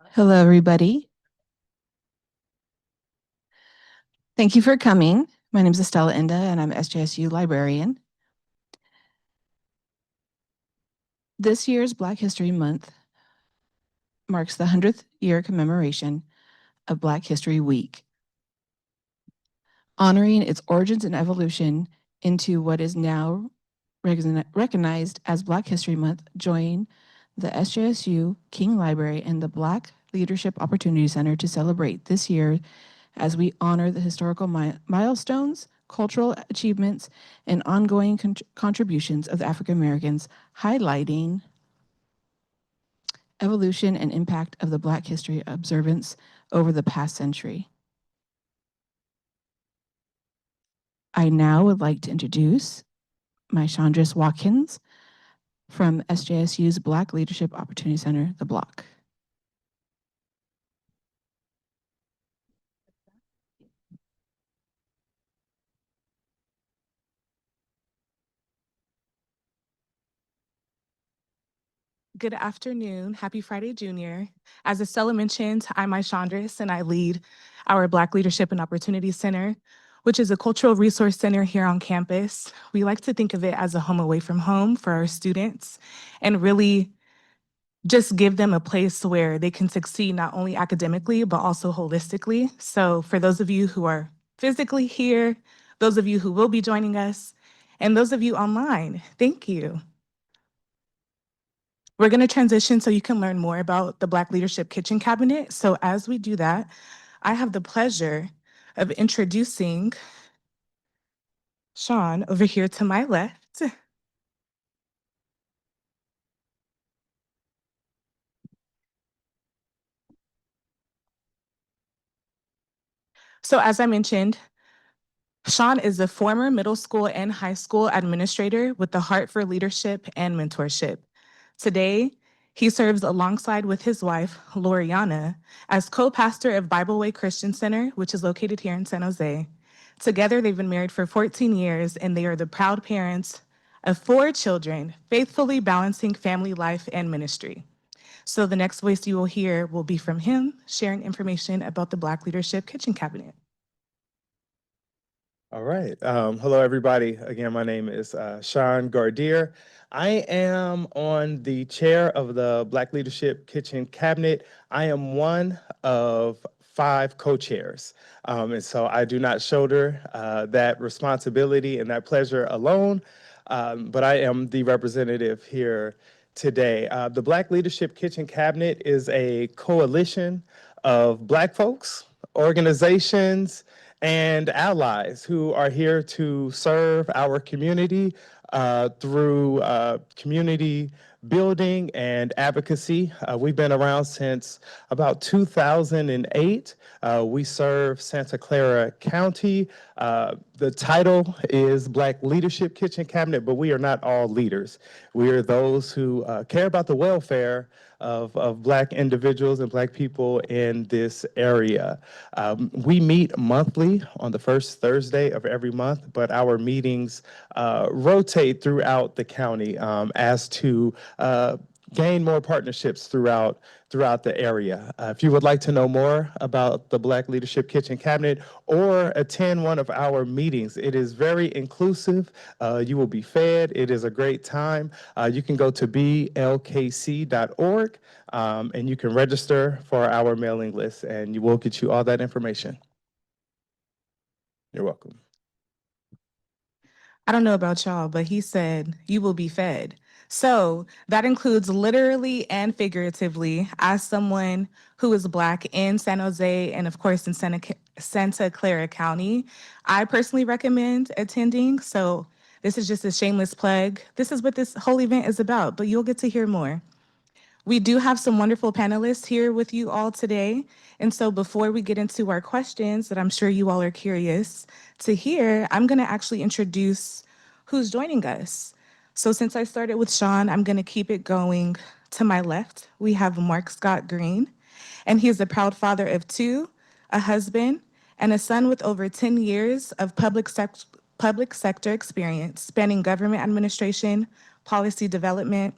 Hello, everybody. Thank you for coming. My name is Estella Inda, and I'm SJSU librarian. This year's Black History Month marks the 100th year commemoration of Black History Week, honoring its origins and evolution into what is now recognized as Black History Month. Join the SJSU King Library and the Black Leadership Opportunity Center to celebrate this year as we honor the historical milestones, cultural achievements, and ongoing contributions of the African Americans, highlighting evolution and impact of the Black history observance over the past century. I now would like to introduce my Chandris Watkins from SJSU's Black Leadership Opportunity Center, the BLOC. Good afternoon. Happy Friday, Junior. As Estella mentioned, I'm Chandris, and I lead our Black Leadership and Opportunity Center, which is a cultural resource center here on campus. We like to think of it as a home away from home for our students and really just give them a place where they can succeed not only academically, but also holistically. So for those of you who are physically here, those of you who will be joining us, and those of you online, thank you. We're going to transition so you can learn more about the Black Leadership Kitchen Cabinet. So as we do that, I have the pleasure of introducing Sean over here to my left. So as I mentioned, Sean is a former middle school and high school administrator with the heart for leadership and mentorship. Today, he serves alongside with his wife, Loriana, as co-pastor of Bible Way Christian Center, which is located here in San Jose. Together, they've been married for 14 years, and they are the proud parents of 4 children, faithfully balancing family life and ministry. So the next voice you will hear will be from him, sharing information about the Black Leadership Kitchen Cabinet. All right. Hello, everybody. Again, my name is Sean Gardier. I am on the chair of the Black Leadership Kitchen Cabinet. I am one of 5 co-chairs. And so I do not shoulder that responsibility and that pleasure alone, but I am the representative here today. The Black Leadership Kitchen Cabinet is a coalition of Black folks, organizations, and allies who are here to serve our community through community building and advocacy. We've been around since about 2008. We serve Santa Clara County. The title is Black Leadership Kitchen Cabinet, but we are not all leaders. We are those who care about the welfare of Black individuals and Black people in this area. We meet monthly on the first Thursday of every month, but our meetings rotate throughout the county as to gain more partnerships throughout the area. If you would like to know more about the Black Leadership Kitchen Cabinet or attend one of our meetings, it is very inclusive. You will be fed. It is a great time. You can go to blkc.org and you can register for our mailing list, and we will get you all that information. You're welcome. I don't know about y'all, but he said, you will be fed. So that includes literally and figuratively. As someone who is Black in San Jose and of course in Santa Clara County, I personally recommend attending. So this is just a shameless plug. This is what this whole event is about, but you'll get to hear more. We do have some wonderful panelists here with you all today. And so before we get into our questions that I'm sure you all are curious to hear, I'm gonna actually introduce who's joining us. So since I started with Sean, I'm gonna keep it going to my left. We have Mark Scott Green, and he is the proud father of 2, a husband, and a son with over 10 years of public sector experience, spanning government administration, policy development,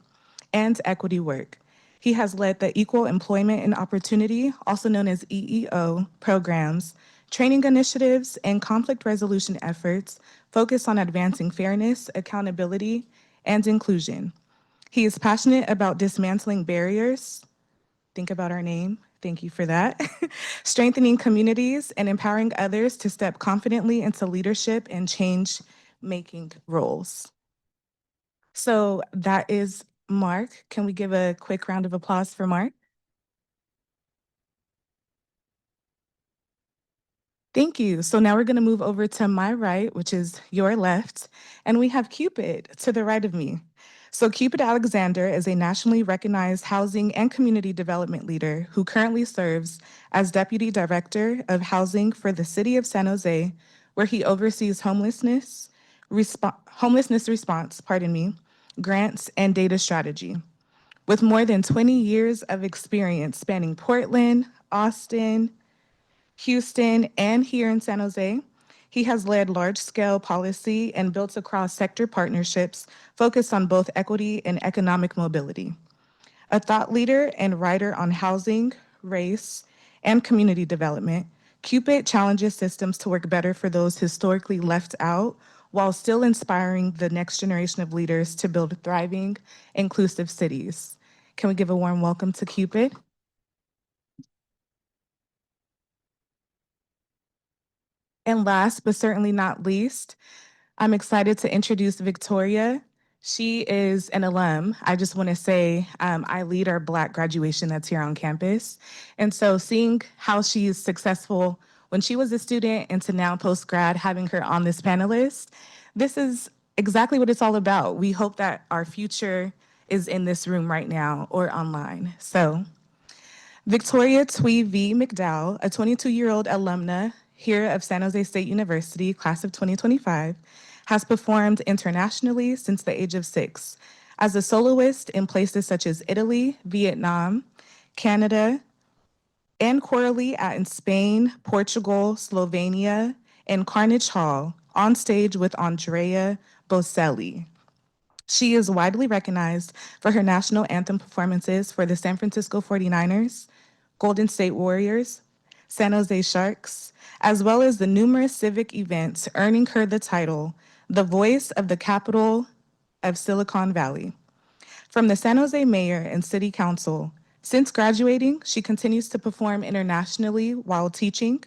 and equity work. He has led the Equal Employment and Opportunity, also known as EEO, programs, training initiatives, and conflict resolution efforts focused on advancing fairness, accountability, and inclusion. He is passionate about dismantling barriers. Think about our name. Thank you for that. Strengthening communities and empowering others to step confidently into leadership and change-making roles. So that is Mark. Can we give a quick round of applause for Mark? Thank you. So now we're going to move over to my right, which is your left, and we have Cupid to the right of me. So Cupid Alexander is a nationally recognized housing and community development leader who currently serves as Deputy Director of Housing for the City of San Jose, where he oversees homelessness response, grants, and data strategy. With more than 20 years of experience spanning Portland, Austin, Houston, and here in San Jose, he has led large-scale policy and built across sector partnerships focused on both equity and economic mobility. A thought leader and writer on housing, race, and community development, Cupid challenges systems to work better for those historically left out while still inspiring the next generation of leaders to build thriving, inclusive cities. Can we give a warm welcome to Cupid? And last but certainly not least, I'm excited to introduce Victoria. She is an alum. I just want to say I lead our Black graduation that's here on campus. And so seeing how she is successful when she was a student and to now post-grad, having her on this panelist, this is exactly what it's all about. We hope that our future is in this room right now or online. So Victoria Twee V. McDowell, a 22-year-old alumna here of San Jose State University, class of 2025, has performed internationally since the age of 6 as a soloist in places such as Italy, Vietnam, Canada, and chorally in Spain, Portugal, Slovenia, and Carnegie Hall, on stage with Andrea Bocelli. She is widely recognized for her national anthem performances for the San Francisco 49ers, Golden State Warriors, San Jose Sharks, as well as the numerous civic events earning her the title, the voice of the capital of Silicon Valley. From the San Jose Mayor and City Council, since graduating, she continues to perform internationally while teaching.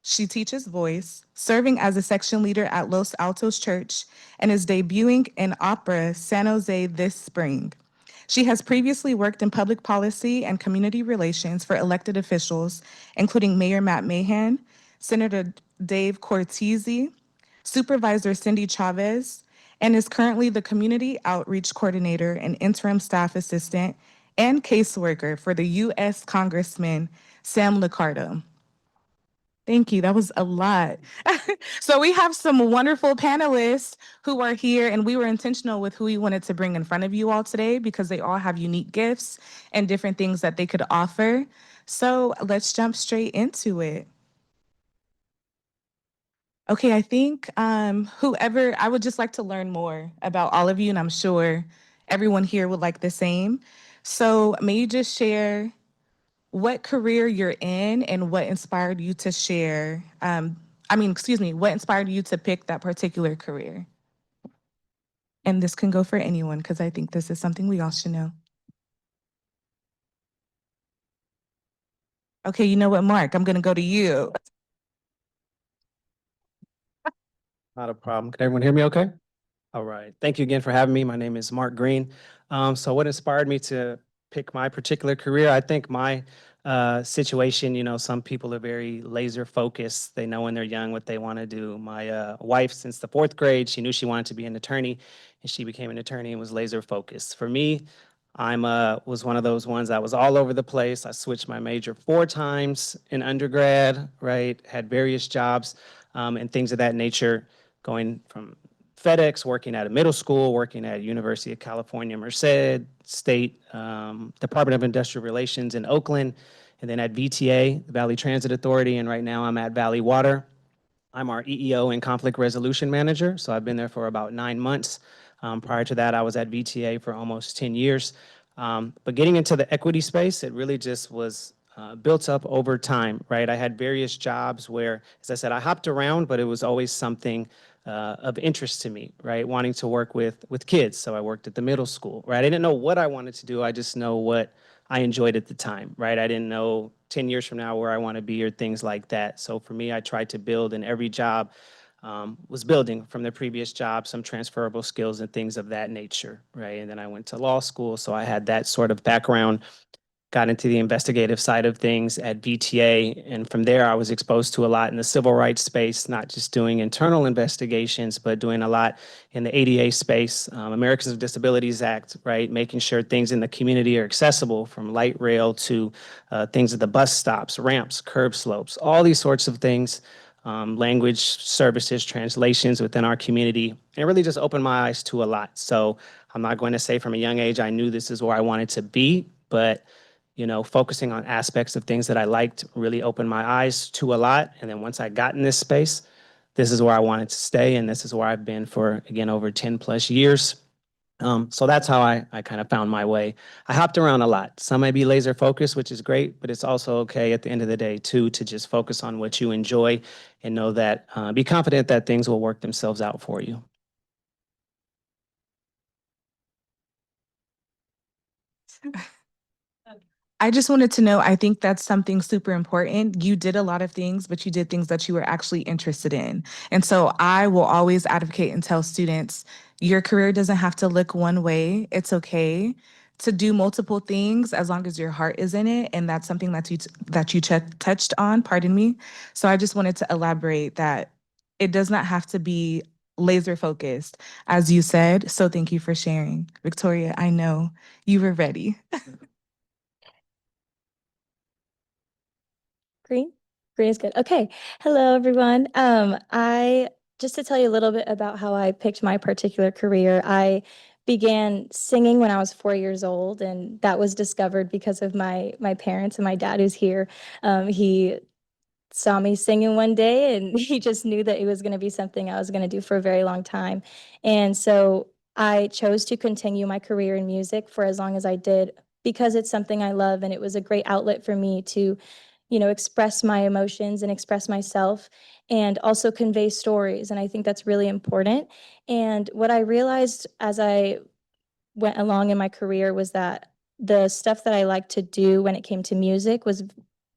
She teaches voice, serving as a section leader at Los Altos Church, and is debuting in opera San Jose this spring. She has previously worked in public policy and community relations for elected officials, including Mayor Matt Mahan, Senator Dave Cortese, Supervisor Cindy Chavez, and is currently the Community Outreach Coordinator and Interim Staff Assistant and caseworker for the U.S. Congressman Sam Liccardo. Thank you. That was a lot. So we have some wonderful panelists who are here, and we were intentional with who we wanted to bring in front of you all today because they all have unique gifts and different things that they could offer. So let's jump straight into it. Okay, I think whoever, I would just like to learn more about all of you, and I'm sure everyone here would like the same. So may you just share what career you're in and what inspired you to share, what inspired you to pick that particular career? And this can go for anyone because I think this is something we all should know. Okay, you know what, Mark, I'm gonna go to you. Not a problem. Can everyone hear me okay? All right. Thank you again for having me. My name is Mark Green. So what inspired me to pick my particular career? I think my situation, some people are very laser focused. They know when they're young what they want to do. My wife, since the 4th grade, she knew she wanted to be an attorney, and she became an attorney and was laser focused. For me, was one of those ones that was all over the place. I switched my major 4 times in undergrad, right? Had various jobs and things of that nature, going from FedEx, working at a middle school, working at University of California, Merced, State Department of Industrial Relations in Oakland, and then at VTA, the Valley Transit Authority, and right now I'm at Valley Water. I'm our EEO and Conflict Resolution Manager, so I've been there for about 9 months. Prior to that, I was at VTA for almost 10 years. But getting into the equity space, it really just was built up over time, right? I had various jobs where, as I said, I hopped around, but it was always something of interest to me, right? Wanting to work with kids. So I worked at the middle school, right? I didn't know what I wanted to do. I just know what I enjoyed at the time, right? I didn't know 10 years from now where I want to be or things like that. So for me, I tried to build in every job, was building from the previous job some transferable skills and things of that nature, right? And then I went to law school, so I had that sort of background, got into the investigative side of things at VTA. And from there, I was exposed to a lot in the civil rights space, not just doing internal investigations, but doing a lot in the ADA space, Americans with Disabilities Act, right? Making sure things in the community are accessible, from light rail to things at the bus stops, ramps, curb slopes, all these sorts of things. Language services, translations within our community. And it really just opened my eyes to a lot. So I'm not going to say from a young age I knew this is where I wanted to be, but focusing on aspects of things that I liked really opened my eyes to a lot. And then once I got in this space, this is where I wanted to stay. And this is where I've been for, again, over 10 plus years. So that's how I kind of found my way. I hopped around a lot. Some may be laser focused, which is great, but it's also okay at the end of the day too, to just focus on what you enjoy and know that, be confident that things will work themselves out for you. I just wanted to know, I think that's something super important. You did a lot of things, but you did things that you were actually interested in. And so I will always advocate and tell students, your career doesn't have to look one way. It's okay to do multiple things as long as your heart is in it. And that's something that you touched on, pardon me. So I just wanted to elaborate that it does not have to be laser focused, as you said. So thank you for sharing. Victoria, I know you were ready. Green? Green is good. Okay. Hello, everyone. I just to tell you a little bit about how I picked my particular career. I began singing when I was 4 years old, and that was discovered because of my parents and my dad, who's here. He saw me singing one day, and he just knew that it was going to be something I was going to do for a very long time. And so I chose to continue my career in music for as long as I did because it's something I love, and it was a great outlet for me to express my emotions and express myself and also convey stories. And I think that's really important. And what I realized as I went along in my career was that the stuff that I liked to do when it came to music was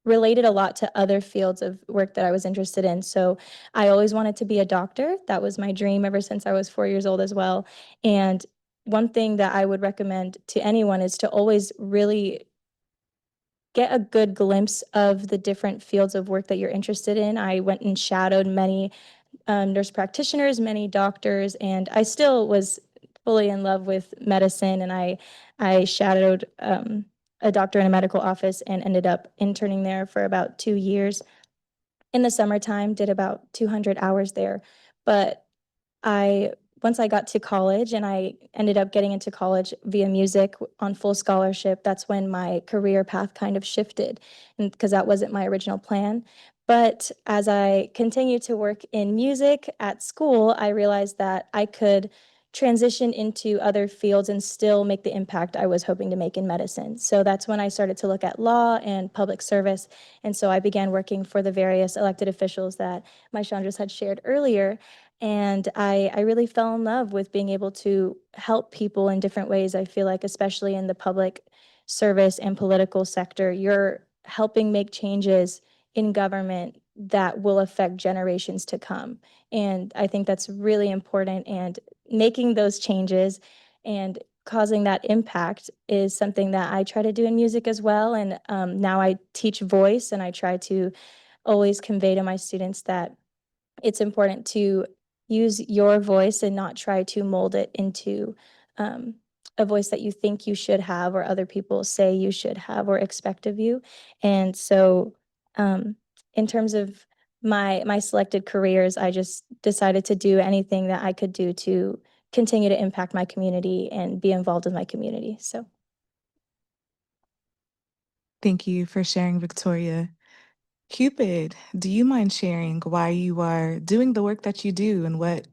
related a lot to other fields of work that I was interested in. So I always wanted to be a doctor. That was my dream ever since I was 4 years old as well. And one thing that I would recommend to anyone is to always really get a good glimpse of the different fields of work that you're interested in. I went and shadowed many nurse practitioners, many doctors, and I still was fully in love with medicine. And I shadowed a doctor in a medical office and ended up interning there for about 2 years. In the summertime, did about 200 hours there. But I once I got to college and I ended up getting into college via music on full scholarship, that's when my career path kind of shifted, and because that wasn't my original plan. But as I continued to work in music at school, I realized that I could transition into other fields and still make the impact I was hoping to make in medicine. So that's when I started to look at law and public service. And so I began working for the various elected officials that my Chandras had shared earlier. And I really fell in love with being able to help people in different ways. I feel like, especially in the public service and political sector, you're helping make changes in government that will affect generations to come. And I think that's really important. And making those changes and causing that impact is something that I try to do in music as well. And now I teach voice, and I try to always convey to my students that it's important to use your voice and not try to mold it into a voice that you think you should have or other people say you should have or expect of you. And so in terms of my selected careers, I just decided to do anything that I could do to continue to impact my community and be involved with my community. So Thank you for sharing, Victoria. Cupid, do you mind sharing why you are doing the work that you do and what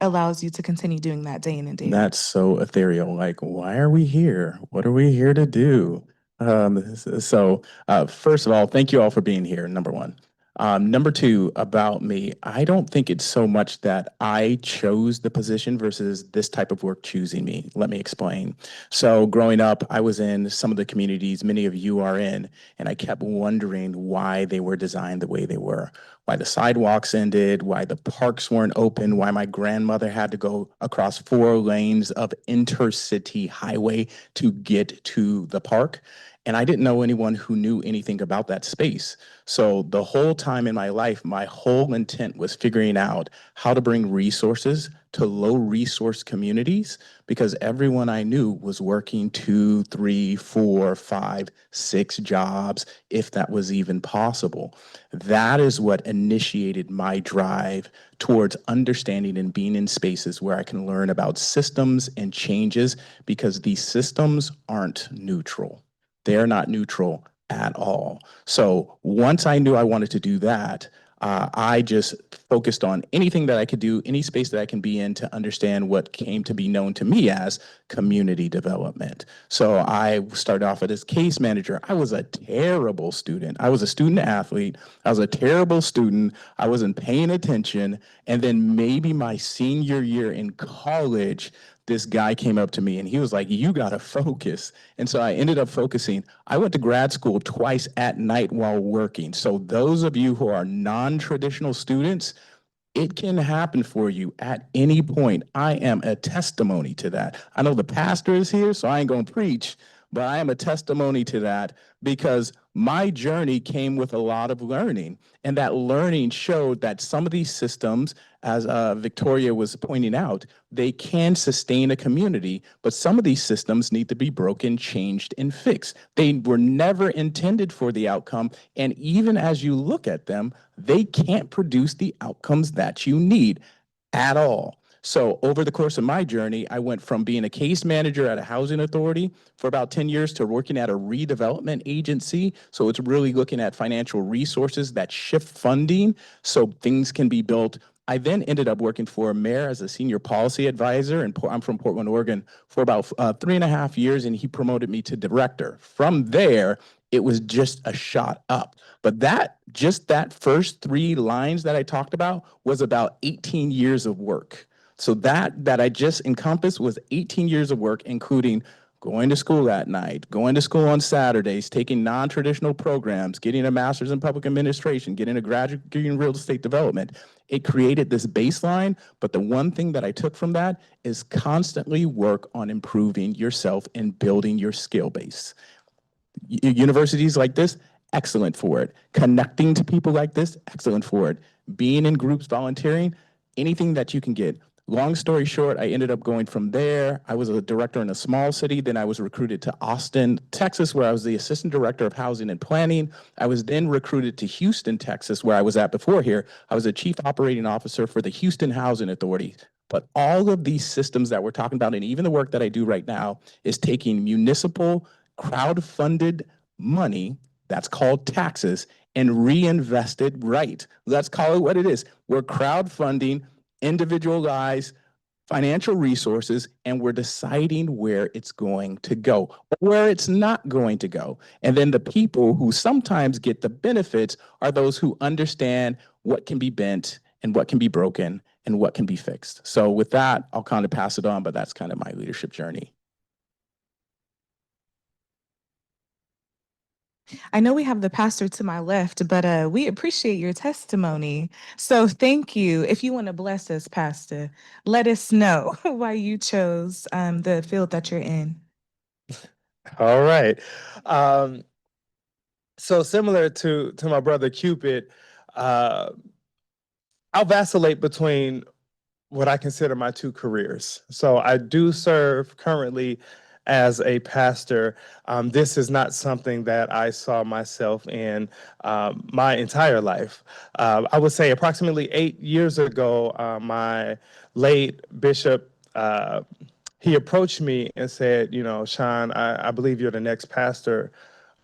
allows you to continue doing that day in and day out. That's so ethereal. Like, why are we here? What are we here to do? First of all, thank you all for being here, number one. Number two, about me, I don't think it's so much that I chose the position versus this type of work choosing me. Let me explain. So growing up, I was in some of the communities many of you are in, and I kept wondering why they were designed the way they were. Why the sidewalks ended, why the parks weren't open, why my grandmother had to go across 4 lanes of intercity highway to get to the park. And I didn't know anyone who knew anything about that space. So the whole time in my life, my whole intent was figuring out how to bring resources to low resource communities, because everyone I knew was working 2, 3, 4, 5, 6 jobs, if that was even possible. That is what initiated my drive towards understanding and being in spaces where I can learn about systems and changes, because these systems aren't neutral. They're not neutral at all. So once I knew I wanted to do that, I just focused on anything that I could do, any space that I can be in, to understand what came to be known to me as community development. So I started off as case manager. I was a terrible student. I was a student athlete. I was a terrible student. I wasn't paying attention. And then maybe my senior year in college, this guy came up to me and he was like, you gotta focus. And so I ended up focusing. I went to grad school twice at night while working. So those of you who are non-traditional students, it can happen for you at any point. I am a testimony to that. I know the pastor is here, so I ain't gonna preach, but I am a testimony to that, because my journey came with a lot of learning. And that learning showed that some of these systems, as Victoria was pointing out, they can sustain a community, but some of these systems need to be broken, changed, and fixed. They were never intended for the outcome, and even as you look at them, they can't produce the outcomes that you need at all. So over the course of my journey, I went from being a case manager at a housing authority for about 10 years to working at a redevelopment agency. So it's really looking at financial resources that shift funding so things can be built. I then ended up working for a mayor as a senior policy advisor, and I'm from Portland, Oregon, for about 3.5 years, and he promoted me to director. From there, it was just a shot up. But just that first 3 lines that I talked about was about 18 years of work. So that I just encompassed was 18 years of work, including going to school at night, going to school on Saturdays, taking non-traditional programs, getting a master's in public administration, getting a graduate degree in real estate development. It created this baseline, but the one thing that I took from that is constantly work on improving yourself and building your skill base. Universities like this, excellent for it. Connecting to people like this, excellent for it. Being in groups, volunteering, anything that you can get. Long story short, I ended up going from there. I was a director in a small city. Then I was recruited to Austin, Texas, where I was the assistant director of housing and planning. I was then recruited to Houston, Texas, where I was at before here. I was a chief operating officer for the Houston Housing Authority. But all of these systems that we're talking about, and even the work that I do right now, is taking municipal crowd-funded money, that's called taxes, and reinvested right. Let's call it what it is. We're crowdfunding individualized financial resources, and we're deciding where it's going to go, or where it's not going to go. And then the people who sometimes get the benefits are those who understand what can be bent and what can be broken and what can be fixed. So with that, I'll kind of pass it on, but that's kind of my leadership journey. I know we have the pastor to my left, but we appreciate your testimony. So thank you. If you want to bless us, Pastor, let us know why you chose the field that you're in. All right. So similar to my brother Cupid, I'll vacillate between what I consider my 2 careers. So I do serve currently as a pastor. This is not something that I saw myself in my entire life. I would say approximately 8 years ago, my late bishop, he approached me and said, Sean, I believe you're the next pastor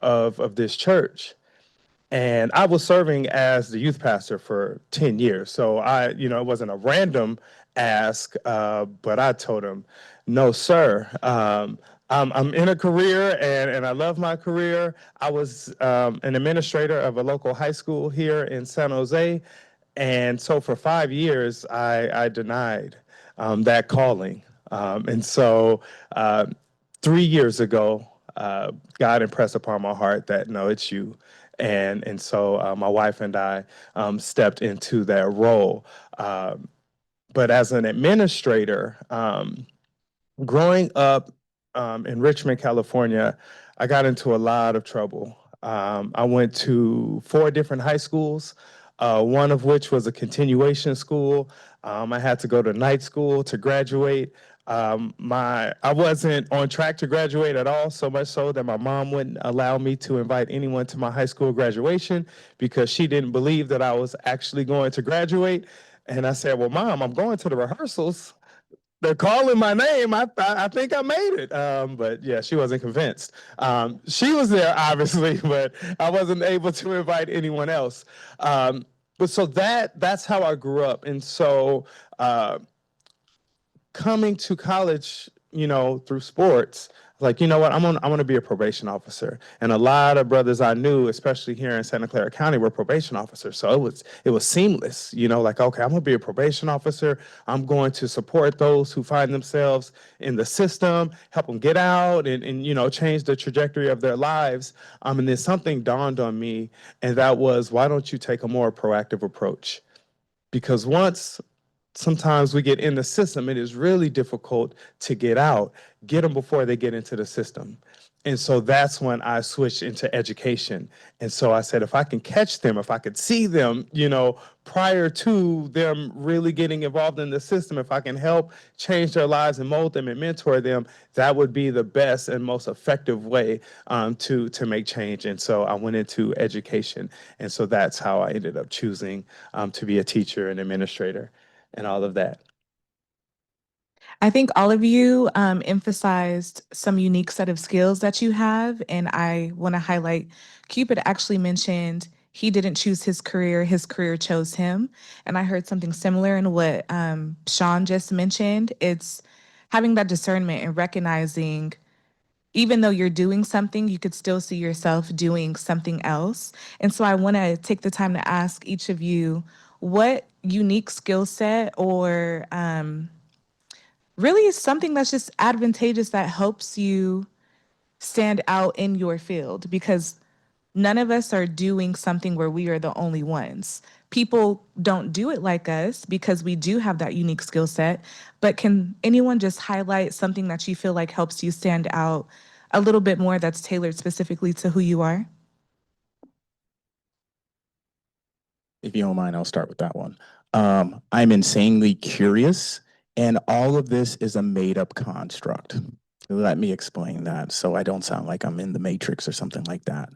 of this church. And I was serving as the youth pastor for 10 years. So it wasn't a random ask, but I told him, no, sir. I'm in a career and I love my career. I was an administrator of a local high school here in San Jose. And so for 5 years, I denied that calling. And so 3 years ago, God impressed upon my heart that no, it's you. And so my wife and I stepped into that role. But as an administrator, growing up in Richmond, California, I got into a lot of trouble. I went to 4 different high schools, one of which was a continuation school. I had to go to night school to graduate. I wasn't on track to graduate at all, so much so that my mom wouldn't allow me to invite anyone to my high school graduation because she didn't believe that I was actually going to graduate. And I said, well, Mom, I'm going to the rehearsals. They're calling my name. I think I made it. But yeah, she wasn't convinced. She was there, obviously, but I wasn't able to invite anyone else. But so that's how I grew up. And so coming to college, through sports, like, you know what, I'm gonna be a probation officer. And a lot of brothers I knew, especially here in Santa Clara County, were probation officers. So it was seamless, like, okay, I'm gonna be a probation officer. I'm going to support those who find themselves in the system, help them get out and change the trajectory of their lives. And then something dawned on me, and that was, why don't you take a more proactive approach? Because sometimes we get in the system, it is really difficult to get out, get them before they get into the system. And so that's when I switched into education. And so I said, if I can catch them, if I could see them, prior to them really getting involved in the system, if I can help change their lives and mold them and mentor them, that would be the best and most effective way to make change. And so I went into education. And so that's how I ended up choosing to be a teacher and administrator and all of that. I think all of you emphasized some unique set of skills that you have, and I want to highlight Cupid actually mentioned he didn't choose his career chose him. And I heard something similar in what Sean just mentioned. It's having that discernment and recognizing even though you're doing something, you could still see yourself doing something else. And so I want to take the time to ask each of you what unique skill set or really is something that's just advantageous that helps you stand out in your field, because none of us are doing something where we are the only ones. People don't do it like us because we do have that unique skill set. But can anyone just highlight something that you feel like helps you stand out a little bit more that's tailored specifically to who you are? If you don't mind, I'll start with that one. I'm insanely curious, and all of this is a made-up construct. Let me explain that so I don't sound like I'm in the Matrix or something like that.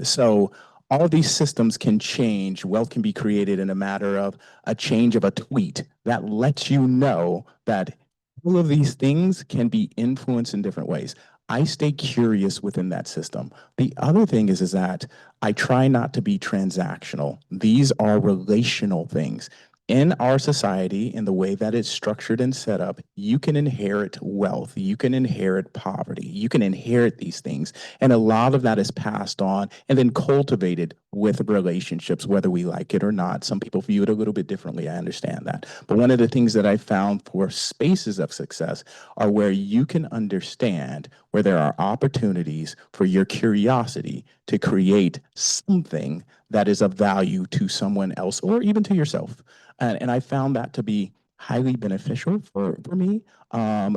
So all of these systems can change. Wealth can be created in a matter of a change of a tweet that lets you know that all of these things can be influenced in different ways. I stay curious within that system. The other thing is that I try not to be transactional. These are relational things. In our society, in the way that it's structured and set up, you can inherit wealth, you can inherit poverty, you can inherit these things. And a lot of that is passed on and then cultivated with relationships, whether we like it or not. Some people view it a little bit differently. I understand that. But one of the things that I found for spaces of success are where you can understand where there are opportunities for your curiosity to create something that is of value to someone else or even to yourself. And I found that to be highly beneficial for me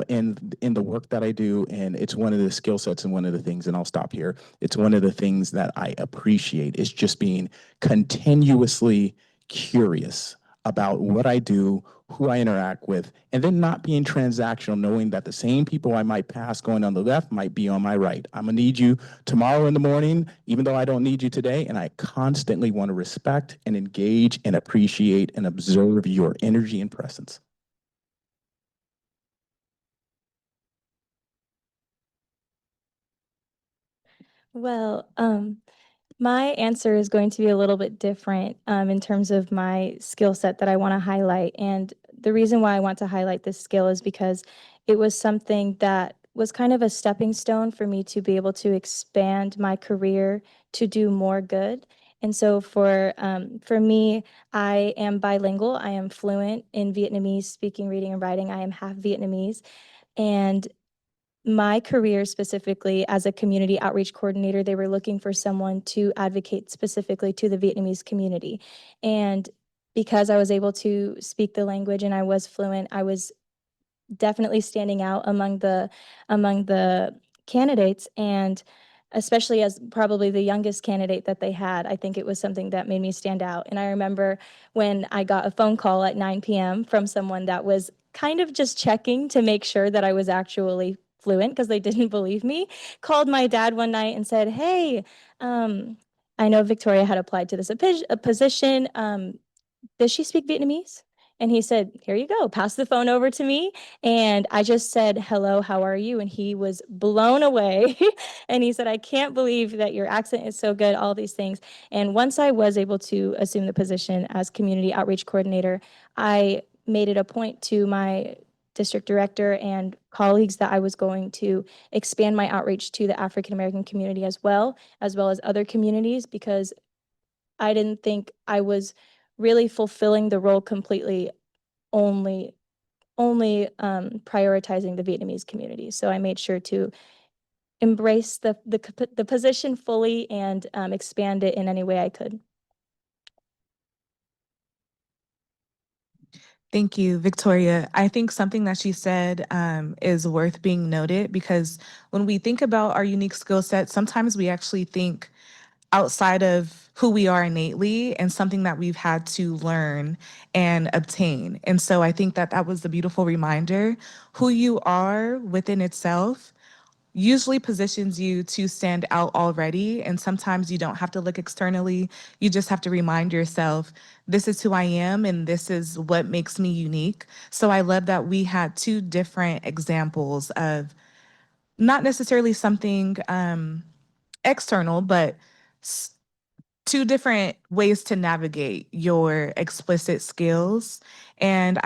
in the work that I do. And it's one of the skill sets and one of the things, and I'll stop here. It's one of the things that I appreciate is just being continuously curious about what I do, who I interact with, and then not being transactional, knowing that the same people I might pass going on the left might be on my right. I'm gonna need you tomorrow in the morning, even though I don't need you today, and I constantly want to respect and engage and appreciate and observe your energy and presence. Well, my answer is going to be a little bit different in terms of my skill set that I want to highlight. And the reason why I want to highlight this skill is because it was something that was kind of a stepping stone for me to be able to expand my career to do more good. And so for me, I am bilingual. I am fluent in Vietnamese, speaking, reading, and writing. I am half Vietnamese. And my career specifically as a community outreach coordinator, they were looking for someone to advocate specifically to the Vietnamese community. And because I was able to speak the language and I was fluent, I was definitely standing out among the candidates, and especially as probably the youngest candidate that they had, I think it was something that made me stand out. And I remember when I got a phone call at 9 p.m. from someone that was kind of just checking to make sure that I was actually fluent because they didn't believe me, called my dad one night and said, "Hey, I know Victoria had applied to this position. Does she speak Vietnamese?" And he said, "Here you go, pass the phone over to me." And I just said, "Hello, how are you?" And he was blown away. And he said, "I can't believe that your accent is so good," all these things. And once I was able to assume the position as community outreach coordinator, I made it a point to my district director and colleagues that I was going to expand my outreach to the African American community as well as other communities, because I didn't think I was really fulfilling the role completely, only prioritizing the Vietnamese community. So I made sure to embrace the position fully and expand it in any way I could. Thank you, Victoria. I think something that she said is worth being noted, because when we think about our unique skill set, sometimes we actually think outside of who we are innately and something that we've had to learn and obtain. And so I think that that was a beautiful reminder. Who you are within itself usually positions you to stand out already. And sometimes you don't have to look externally. You just have to remind yourself, this is who I am and this is what makes me unique. So I love that we had two different examples of not necessarily something external, but two different ways to navigate your explicit skills. And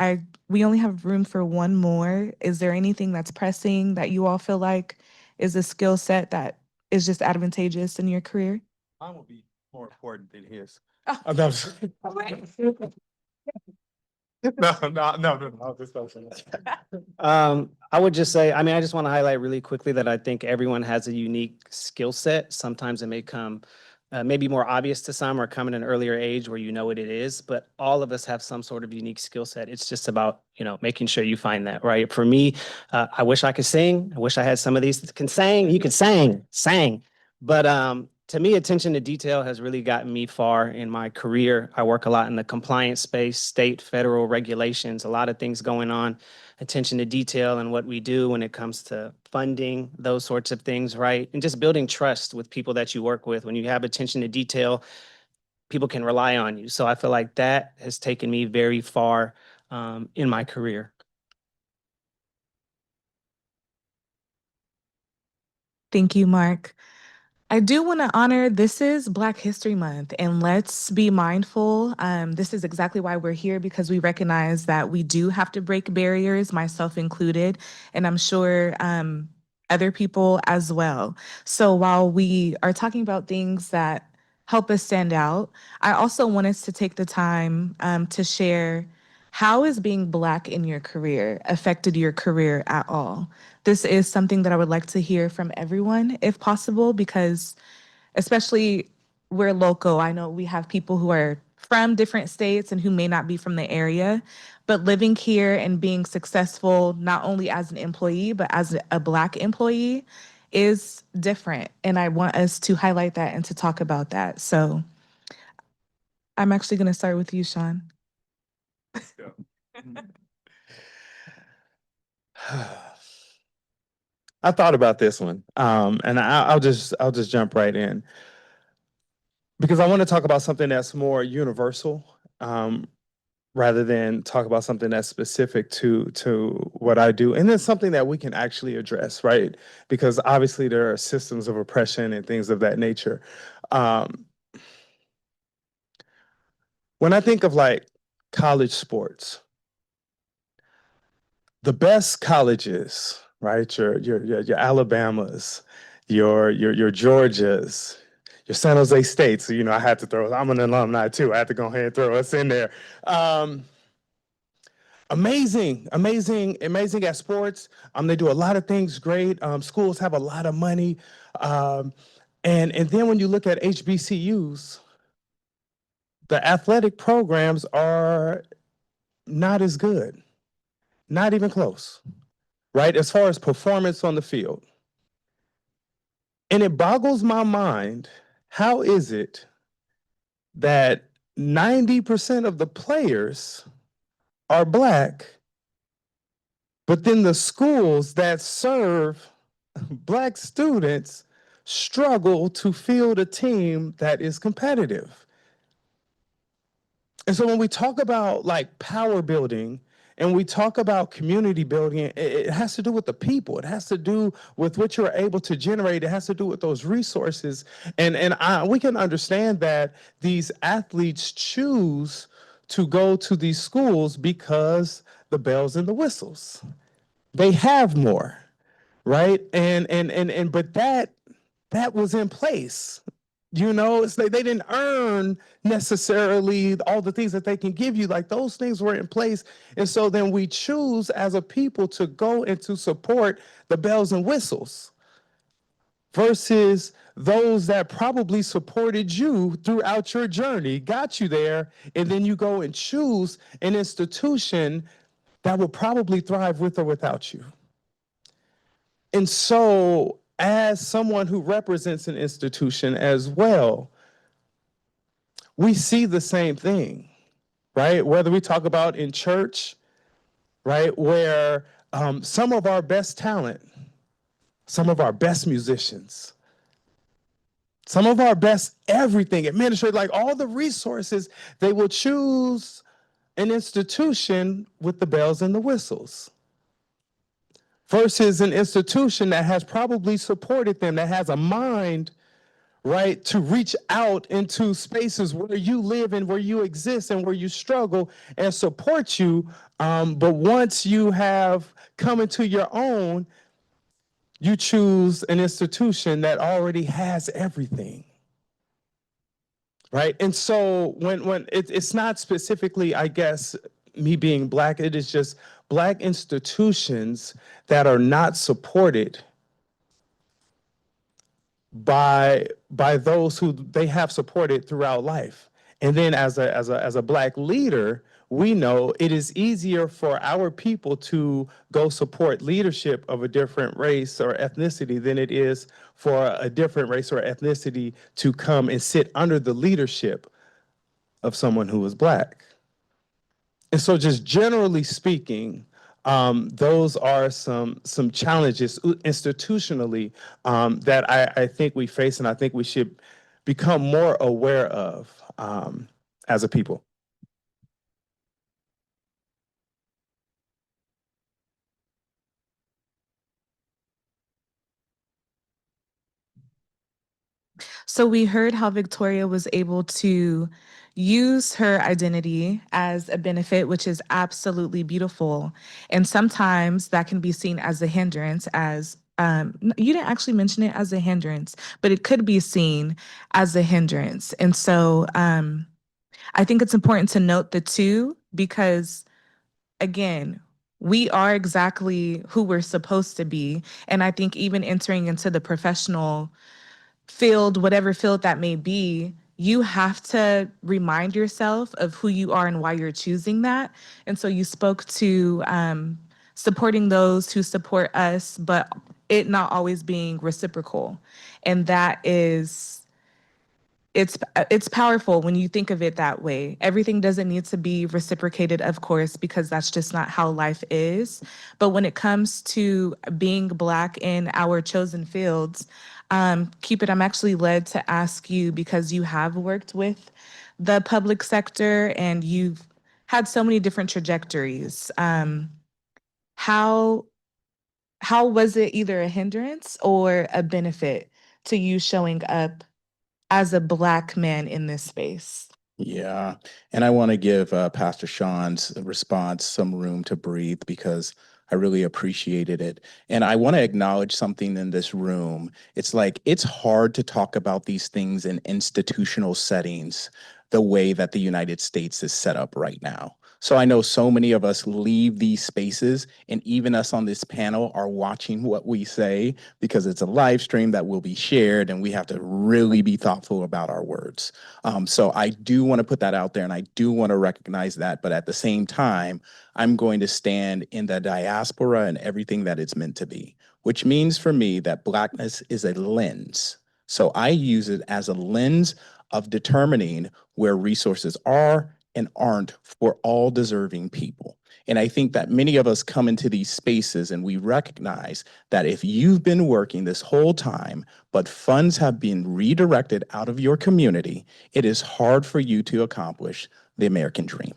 we only have room for one more. Is there anything that's pressing that you all feel like is a skill set that is just advantageous in your career? Mine will be more important than his. Oh. I'm not- No, this doesn't. I would just say, I mean, I just want to highlight really quickly that I think everyone has a unique skill set. Sometimes it may come maybe more obvious to some or come at an earlier age where you know what it is, but all of us have some sort of unique skill set. It's just about, making sure you find that, right? For me, I wish I could sing. I wish I had some of these that can sing. You can sang. But to me, attention to detail has really gotten me far in my career. I work a lot in the compliance space, state, federal regulations, a lot of things going on. Attention to detail and what we do when it comes to funding, those sorts of things, right? And just building trust with people that you work with. When you have attention to detail, people can rely on you. So I feel like that has taken me very far in my career. Thank you, Mark. I do want to honor, this is Black History Month, and let's be mindful. This is exactly why we're here, because we recognize that we do have to break barriers, myself included, and I'm sure other people as well. So while we are talking about things that help us stand out, I also want us to take the time to share, how is being Black in your career affected your career at all? This is something that I would like to hear from everyone, if possible, because especially we're local. I know we have people who are from different states and who may not be from the area, but living here and being successful, not only as an employee, but as a Black employee, is different. And I want us to highlight that and to talk about that. So I'm actually going to start with you, Sean. Let's go. I thought about this one, and I'll just jump right in, because I want to talk about something that's more universal, rather than talk about something that's specific to what I do, and then something that we can actually address, right? Because obviously there are systems of oppression and things of that nature. When I think of like college sports, the best colleges, right? Your Alabamas, your Georgias, your San Jose States. So, I had to throw. I'm an alumni too. I had to go ahead and throw us in there. Amazing at sports. They do a lot of things great. Schools have a lot of money, and then when you look at HBCUs, the athletic programs are not as good, not even close, right? As far as performance on the field. And it boggles my mind, how is it that 90% of the players are Black, but then the schools that serve Black students struggle to field a team that is competitive? And so when we talk about like power building and we talk about community building, it has to do with the people. It has to do with what you're able to generate. It has to do with those resources. And we can understand that these athletes choose to go to these schools because the bells and the whistles. They have more, right? But that was in place. It's like they didn't earn necessarily all the things that they can give you. Like those things were in place. And so then we choose as a people to go and to support the bells and whistles versus those that probably supported you throughout your journey, got you there, and then you go and choose an institution that will probably thrive with or without you. And so as someone who represents an institution as well, we see the same thing, right? Whether we talk about in church, right, where some of our best talent, some of our best musicians, some of our best everything, administrative, like all the resources, they will choose an institution with the bells and the whistles versus an institution that has probably supported them, that has a mind, right, to reach out into spaces where you live and where you exist and where you struggle and support you. But once you have come into your own, you choose an institution that already has everything. Right. And so when it's not specifically, I guess, me being Black, it is just Black institutions that are not supported by those who they have supported throughout life. And then as a Black leader, we know it is easier for our people to go support leadership of a different race or ethnicity than it is for a different race or ethnicity to come and sit under the leadership of someone who is Black. And so just generally speaking, those are some challenges institutionally that I think we face and I think we should become more aware of as a people. So we heard how Victoria was able to use her identity as a benefit, which is absolutely beautiful. And sometimes that can be seen as a hindrance, as you didn't actually mention it as a hindrance, but it could be seen as a hindrance. And so I think it's important to note the two because, again, we are exactly who we're supposed to be. And I think even entering into the professional field, whatever field that may be, you have to remind yourself of who you are and why you're choosing that. And so you spoke to supporting those who support us, but it not always being reciprocal. And that is, it's powerful when you think of it that way. Everything doesn't need to be reciprocated, of course, because that's just not how life is. But when it comes to being Black in our chosen fields, Cupid, I'm actually led to ask you because you have worked with the public sector and you've had so many different trajectories. How was it either a hindrance or a benefit to you showing up as a Black man in this space? Yeah, and I want to give Pastor Sean's response some room to breathe because I really appreciated it. And I want to acknowledge something in this room. It's like, it's hard to talk about these things in institutional settings the way that the United States is set up right now. So I know so many of us leave these spaces, and even us on this panel are watching what we say because it's a live stream that will be shared, and we have to really be thoughtful about our words. So I do want to put that out there, and I do want to recognize that. But at the same time, I'm going to stand in the diaspora and everything that it's meant to be, which means for me that Blackness is a lens. So I use it as a lens of determining where resources are and aren't for all deserving people. And I think that many of us come into these spaces and we recognize that if you've been working this whole time, but funds have been redirected out of your community, it is hard for you to accomplish the American dream.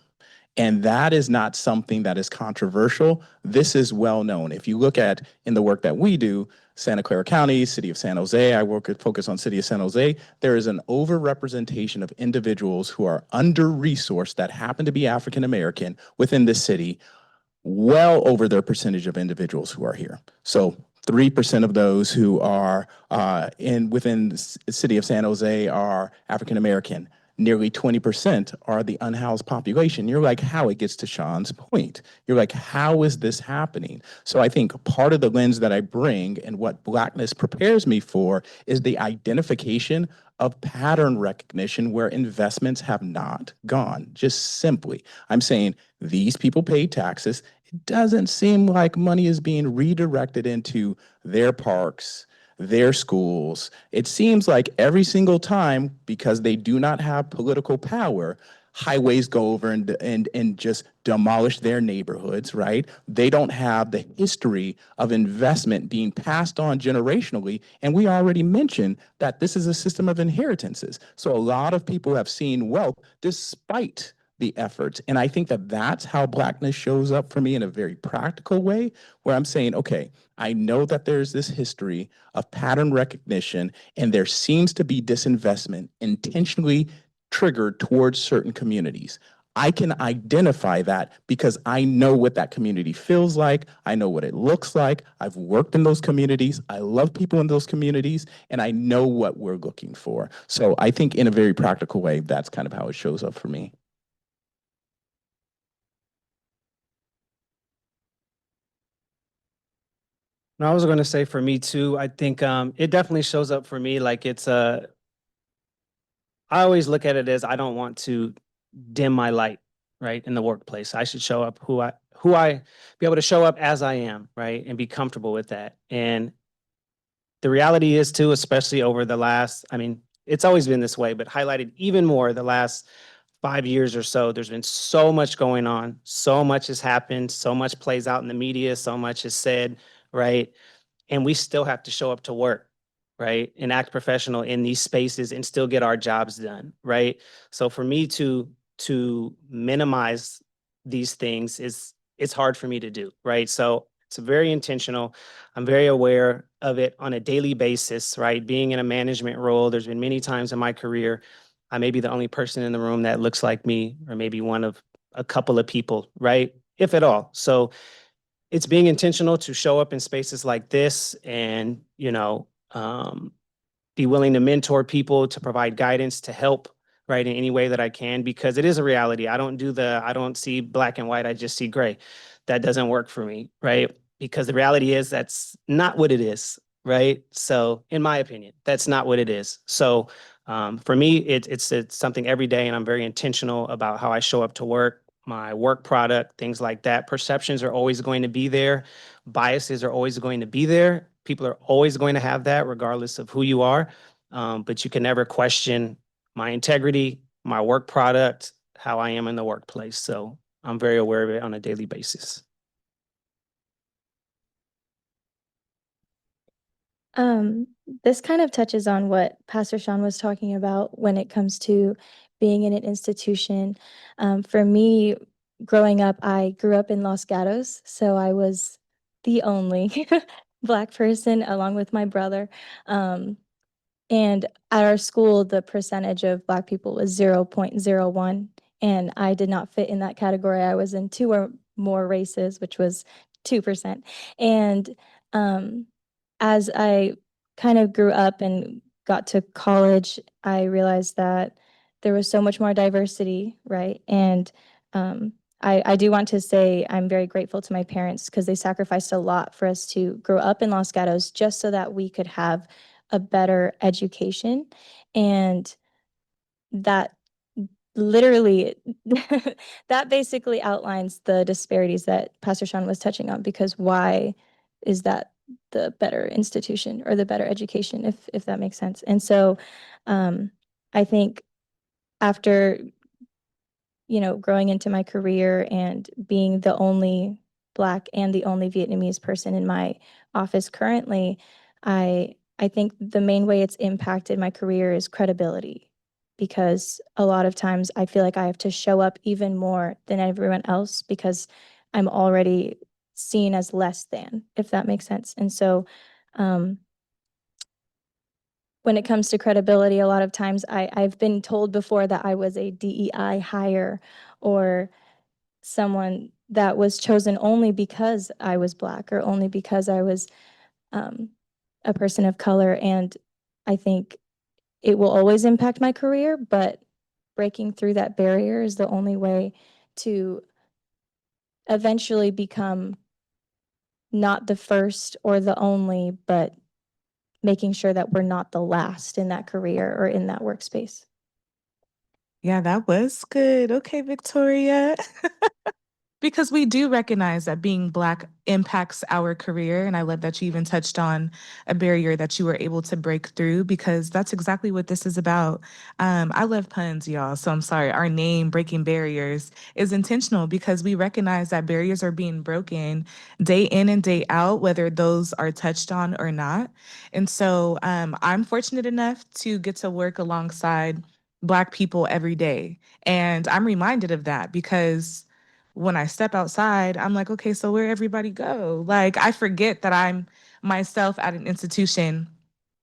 And that is not something that is controversial. This is well known. If you look at in the work that we do, Santa Clara County, City of San Jose, I focus on City of San Jose, there is an overrepresentation of individuals who are under-resourced that happen to be African American within the city, well over their percentage of individuals who are here. So 3% of those who are within the City of San Jose are African American. Nearly 20% are the unhoused population. You're like, how? It gets to Sean's point. You're like, how is this happening? So I think part of the lens that I bring and what Blackness prepares me for is the identification of pattern recognition where investments have not gone. Just simply, I'm saying these people pay taxes. It doesn't seem like money is being redirected into their parks, their schools. It seems like every single time, because they do not have political power, highways go over and just demolish their neighborhoods, right? They don't have the history of investment being passed on generationally. And we already mentioned that this is a system of inheritances. So a lot of people have seen wealth despite the efforts. And I think that that's how Blackness shows up for me in a very practical way, where I'm saying, okay, I know that there's this history of pattern recognition, and there seems to be disinvestment intentionally triggered towards certain communities. I can identify that because I know what that community feels like. I know what it looks like. I've worked in those communities. I love people in those communities, and I know what we're looking for. So I think in a very practical way, that's kind of how it shows up for me. And I was going to say for me too, I think it definitely shows up for me like it's a, I always look at it as I don't want to dim my light, right, in the workplace. I should show up who I be able to show up as I am, right, and be comfortable with that. And the reality is too, especially over the last, I mean, it's always been this way, but highlighted even more the last 5 years or so, there's been so much going on, so much has happened, so much plays out in the media, so much is said, right? And we still have to show up to work, right? And act professional in these spaces and still get our jobs done, right? So for me to minimize these things it's hard for me to do, right? So it's very intentional. I'm very aware of it on a daily basis, right? Being in a management role, there's been many times in my career, I may be the only person in the room that looks like me, or maybe one of a couple of people, right? If at all. So it's being intentional to show up in spaces like this and, be willing to mentor people, to provide guidance, to help, right, in any way that I can, because it is a reality. I don't see black and white, I just see gray. That doesn't work for me, right? Because the reality is that's not what it is, right? So in my opinion, that's not what it is. So for me, it's something every day, and I'm very intentional about how I show up to work, my work product, things like that. Perceptions are always going to be there. Biases are always going to be there. People are always going to have that regardless of who you are. But you can never question my integrity, my work product, how I am in the workplace. So I'm very aware of it on a daily basis. This kind of touches on what Pastor Sean was talking about when it comes to being in an institution. For me, growing up, I grew up in Los Gatos, so I was the only Black person along with my brother. And at our school, the percentage of Black people was 0.01, and I did not fit in that category. I was in 2 or more races, which was 2%. And as I kind of grew up and got to college, I realized that there was so much more diversity, right? And I do want to say I'm very grateful to my parents because they sacrificed a lot for us to grow up in Los Gatos just so that we could have a better education. And that literally that basically outlines the disparities that Pastor Sean was touching on, because why is that the better institution or the better education, if that makes sense. And so I think after growing into my career and being the only Black and the only Vietnamese person in my office currently, I think the main way it's impacted my career is credibility, because a lot of times I feel like I have to show up even more than everyone else because I'm already seen as less than, if that makes sense. And so when it comes to credibility, a lot of times I've been told before that I was a DEI hire or someone that was chosen only because I was Black or only because I was a person of color. And I think it will always impact my career, but breaking through that barrier is the only way to eventually become not the first or the only, but making sure that we're not the last in that career or in that workspace. Yeah, that was good. Okay, Victoria. Because we do recognize that being Black impacts our career. And I love that you even touched on a barrier that you were able to break through, because that's exactly what this is about. I love puns, y'all. So I'm sorry. Our name, Breaking Barriers, is intentional because we recognize that barriers are being broken day in and day out, whether those are touched on or not. And so I'm fortunate enough to get to work alongside Black people every day. And I'm reminded of that because when I step outside, I'm like, okay, so where everybody go? Like, I forget that I'm myself at an institution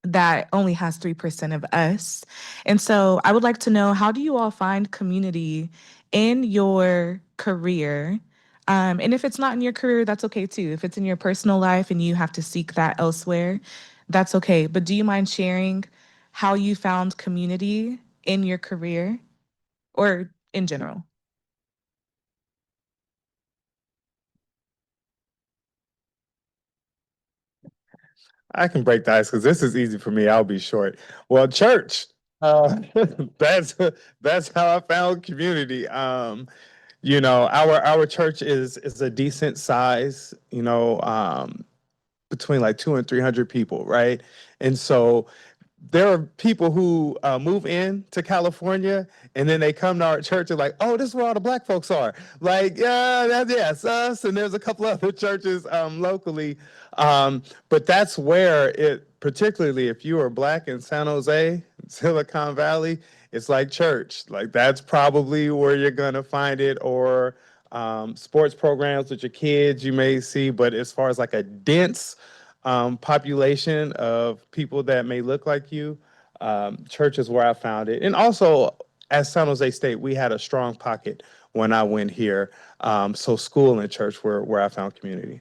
that only has 3% of us. And so I would like to know, how do you all find community in your career? And if it's not in your career, that's okay too. If it's in your personal life and you have to seek that elsewhere, that's okay. But do you mind sharing how you found community in your career or in general? I can break the ice because this is easy for me. I'll be short. Well, church. Uh, that's that's how I found community. Our church is a decent size. Between like 200 and 300 people, right? And so there are people who move in to California and then they come to our church and like, oh, this is where all the Black folks are. Like, yeah, that's us. And there's a couple other churches locally. But that's where particularly if you are Black in San Jose, Silicon Valley, it's like church. Like that's probably where you're gonna find it, or sports programs with your kids you may see. But as far as like a dense population of people that may look like you, church is where I found it. And also, at San Jose State, we had a strong pocket when I went here. So school and church were where I found community.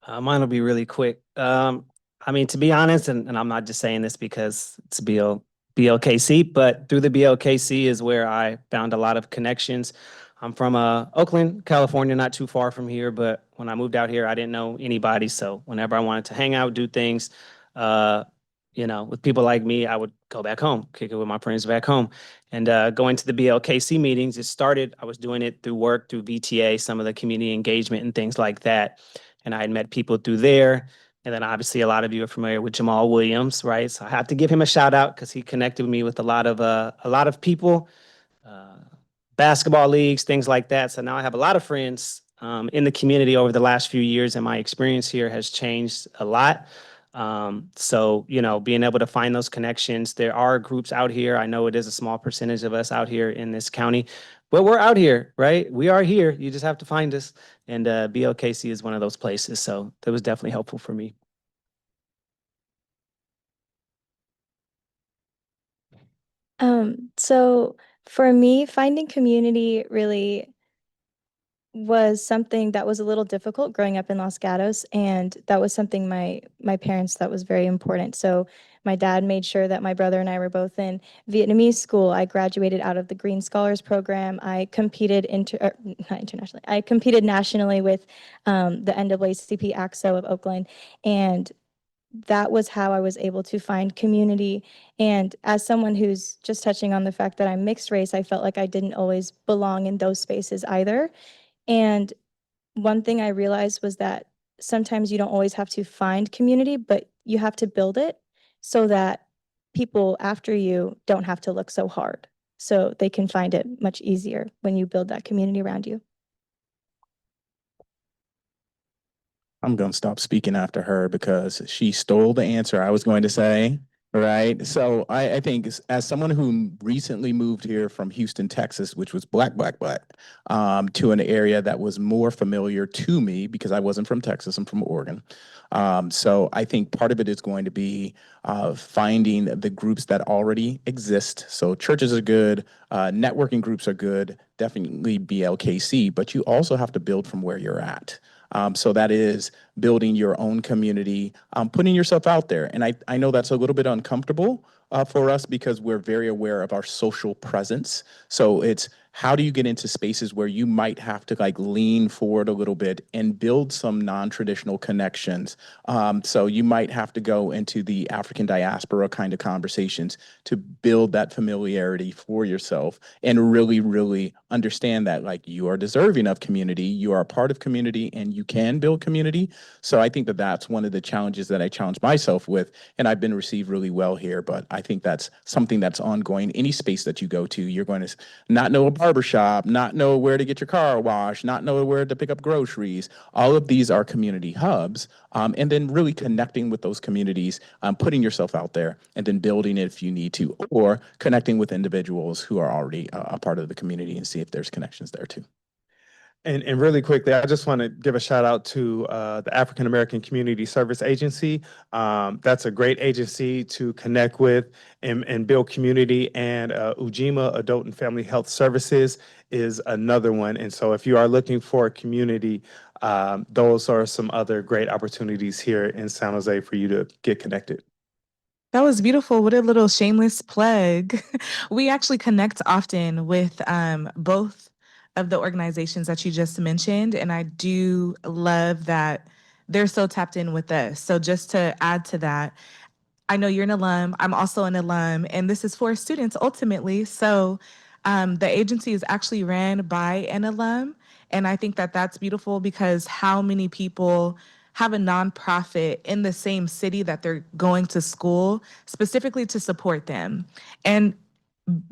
Mine will be really quick. I mean, to be honest, and I'm not just saying this because it's BLKC, but through the BLKC is where I found a lot of connections. I'm from Oakland, California, not too far from here, but when I moved out here, I didn't know anybody. So whenever I wanted to hang out, do things, with people like me, I would go back home, kick it with my friends back home. And going to the BLKC meetings, I was doing it through work, through VTA, some of the community engagement and things like that. And I had met people through there. And then obviously a lot of you are familiar with Jamal Williams, right? So I have to give him a shout out because he connected me with a lot of people, basketball leagues, things like that. So now I have a lot of friends in the community over the last few years, and my experience here has changed a lot. So, being able to find those connections, there are groups out here. I know it is a small percentage of us out here in this county, but we're out here, right? We are here. You just have to find us. And BLKC is one of those places. So that was definitely helpful for me. So for me, finding community really was something that was a little difficult growing up in Los Gatos, and that was something my parents thought was very important. So my dad made sure that my brother and I were both in Vietnamese school. I graduated out of the Green Scholars Program. I competed not internationally. I competed nationally with the NAACP AXO of Oakland, and that was how I was able to find community. And as someone who's just touching on the fact that I'm mixed race, I felt like I didn't always belong in those spaces either. And one thing I realized was that sometimes you don't always have to find community, but you have to build it so that people after you don't have to look so hard. So they can find it much easier when you build that community around you. I'm going to stop speaking after her because she stole the answer I was going to say. Right. So I think as someone who recently moved here from Houston, Texas, which was black, to an area that was more familiar to me because I wasn't from Texas, I'm from Oregon. So I think part of it is going to be finding the groups that already exist. So churches are good, networking groups are good, definitely BLKC, but you also have to build from where you're at. So that is building your own community, putting yourself out there. And I know that's a little bit uncomfortable for us because we're very aware of our social presence. So it's how do you get into spaces where you might have to like lean forward a little bit and build some non-traditional connections. So you might have to go into the African diaspora kind of conversations to build that familiarity for yourself and really, really understand that like you are deserving of community, you are a part of community, and you can build community. So I think that that's one of the challenges that I challenge myself with, and I've been received really well here, but I think that's something that's ongoing. Any space that you go to, you're going to not know a barbershop, not know where to get your car washed, not know where to pick up groceries. All of these are community hubs, and then really connecting with those communities, putting yourself out there, and then building it if you need to, or connecting with individuals who are already a part of the community and see if there's connections there too. And really quickly, I just want to give a shout out to the African American Community Service Agency. That's a great agency to connect with and build community. And Ujima Adult and Family Health Services is another one. And so if you are looking for a community, those are some other great opportunities here in San Jose for you to get connected. That was beautiful. What a little shameless plug. We actually connect often with both of the organizations that you just mentioned, and I do love that they're so tapped in with us. So just to add to that, I know you're an alum. I'm also an alum, and this is for students ultimately. So the agency is actually ran by an alum, and I think that that's beautiful because how many people have a nonprofit in the same city that they're going to school specifically to support them? And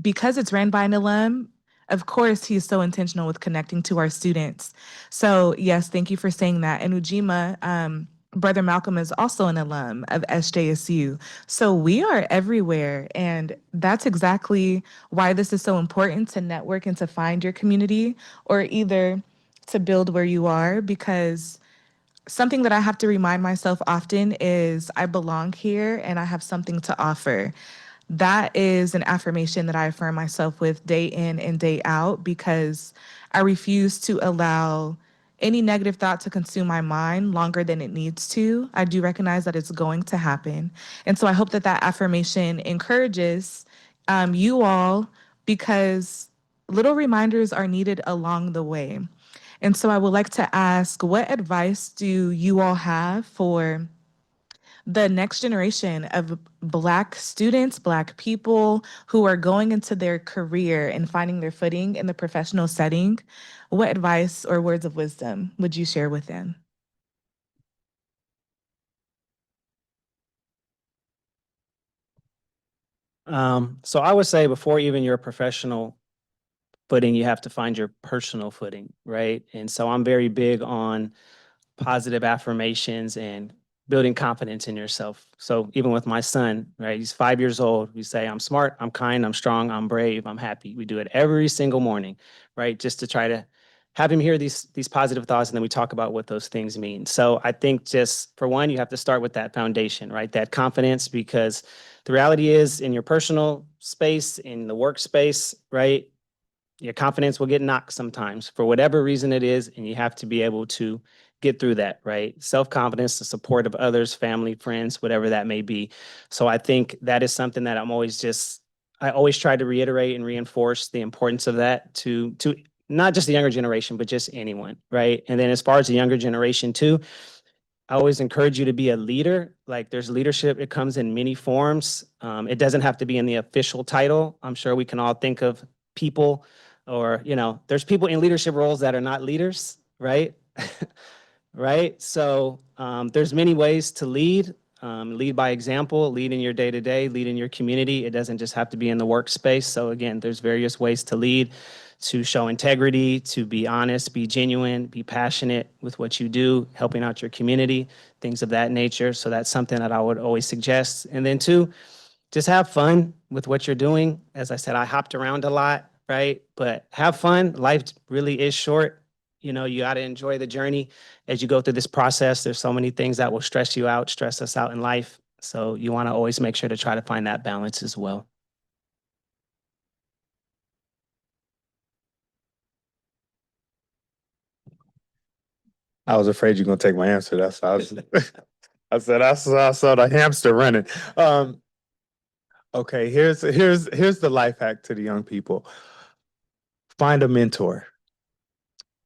because it's ran by an alum, of course, he's so intentional with connecting to our students. So yes, thank you for saying that. And Ujima, Brother Malcolm is also an alum of SJSU. So we are everywhere. And that's exactly why this is so important to network and to find your community, or either to build where you are, because something that I have to remind myself often is I belong here and I have something to offer. That is an affirmation that I affirm myself with day in and day out, because I refuse to allow any negative thought to consume my mind longer than it needs to. I do recognize that it's going to happen. And so I hope that that affirmation encourages you all, because little reminders are needed along the way. And so I would like to ask, what advice do you all have for the next generation of Black students, Black people who are going into their career and finding their footing in the professional setting? What advice or words of wisdom would you share with them? So I would say before even your professional footing, you have to find your personal footing, right? And so I'm very big on positive affirmations and building confidence in yourself. So even with my son, right, he's 5 years old, we say, I'm smart, I'm kind, I'm strong, I'm brave, I'm happy. We do it every single morning, right? Just to try to have him hear these positive thoughts, and then we talk about what those things mean. So I think just for one, you have to start with that foundation, right? That confidence, because the reality is in your personal space, in the workspace, right? Your confidence will get knocked sometimes for whatever reason it is, and you have to be able to get through that, right? Self-confidence, the support of others, family, friends, whatever that may be. So I think that is something that I always try to reiterate and reinforce the importance of that to not just the younger generation, but just anyone, right? And then as far as the younger generation too, I always encourage you to be a leader. Like there's leadership, it comes in many forms. It doesn't have to be in the official title. I'm sure we can all think of people or, there's people in leadership roles that are not leaders, right? Right? So there's many ways to lead. Lead by example, lead in your day-to-day, lead in your community. It doesn't just have to be in the workspace. So again, there's various ways to lead, to show integrity, to be honest, be genuine, be passionate with what you do, helping out your community, things of that nature. So that's something that I would always suggest. And then two, just have fun with what you're doing. As I said, I hopped around a lot, right? But have fun. Life really is short. You got to enjoy the journey as you go through this process. There's so many things that will stress you out, stress us out in life. So you want to always make sure to try to find that balance as well. I was afraid you're gonna take my answer. That's I was. I said I saw the hamster running. Okay, here's the life hack to the young people. Find a mentor.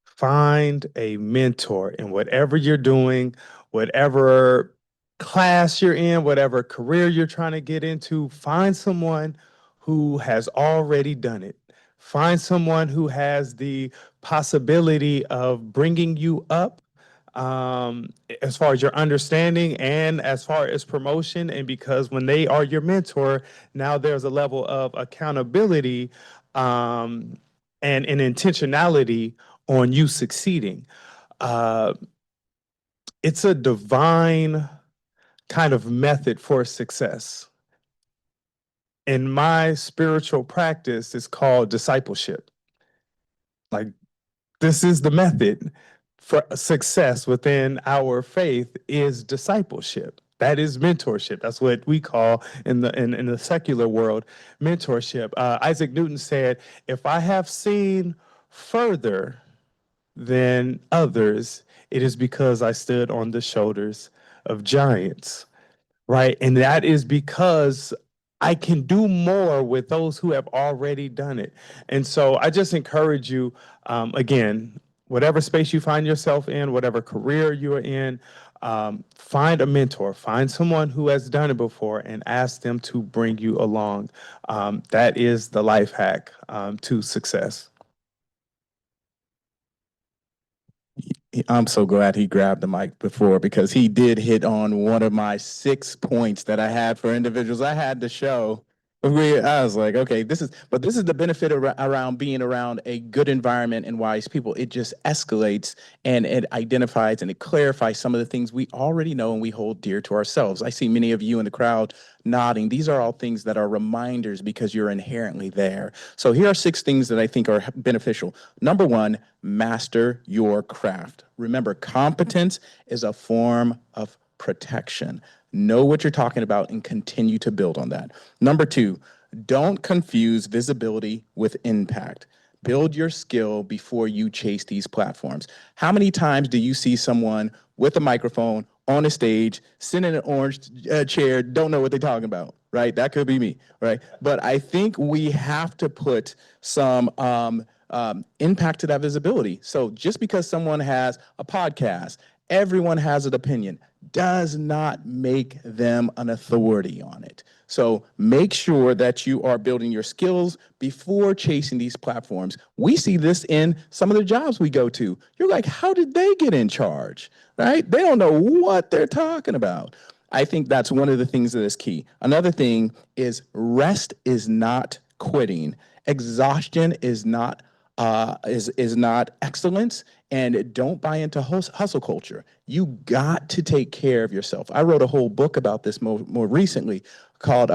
Find a mentor in whatever you're doing, whatever class you're in, whatever career you're trying to get into. Find someone who has already done it. Find someone who has the possibility of bringing you up as far as your understanding and as far as promotion. And because when they are your mentor, now there's a level of accountability and an intentionality on you succeeding. It's a divine kind of method for success. In my spiritual practice, it's called discipleship. Like, this is the method for success within our faith is discipleship. That is mentorship. That's what we call in the secular world mentorship. Isaac Newton said, "If I have seen further than others, it is because I stood on the shoulders of giants," right? And that is because I can do more with those who have already done it. And so I just encourage you, again, whatever space you find yourself in, whatever career you are in, find a mentor, find someone who has done it before and ask them to bring you along. That is the life hack to success. I'm so glad he grabbed the mic before because he did hit on one of my 6 points that I had for individuals. I had to show. I was like, okay, this is the benefit around being around a good environment and wise people. It just escalates and it identifies and it clarifies some of the things we already know and we hold dear to ourselves. I see many of you in the crowd nodding. These are all things that are reminders because you're inherently there. So here are 6 things that I think are beneficial. Number 1, master your craft. Remember, competence is a form of protection. Know what you're talking about and continue to build on that. Number 2, don't confuse visibility with impact. Build your skill before you chase these platforms. How many times do you see someone with a microphone on a stage, sitting in an orange chair, don't know what they're talking about, right? That could be me, right? But I think we have to put some impact to that visibility. So just because someone has a podcast, everyone has an opinion, does not make them an authority on it. So make sure that you are building your skills before chasing these platforms. We see this in some of the jobs we go to. You're like, how did they get in charge, right? They don't know what they're talking about. I think that's one of the things that is key. Another thing is rest is not quitting. Exhaustion is not excellence, and don't buy into hustle culture. You got to take care of yourself. I wrote a whole book about this more recently called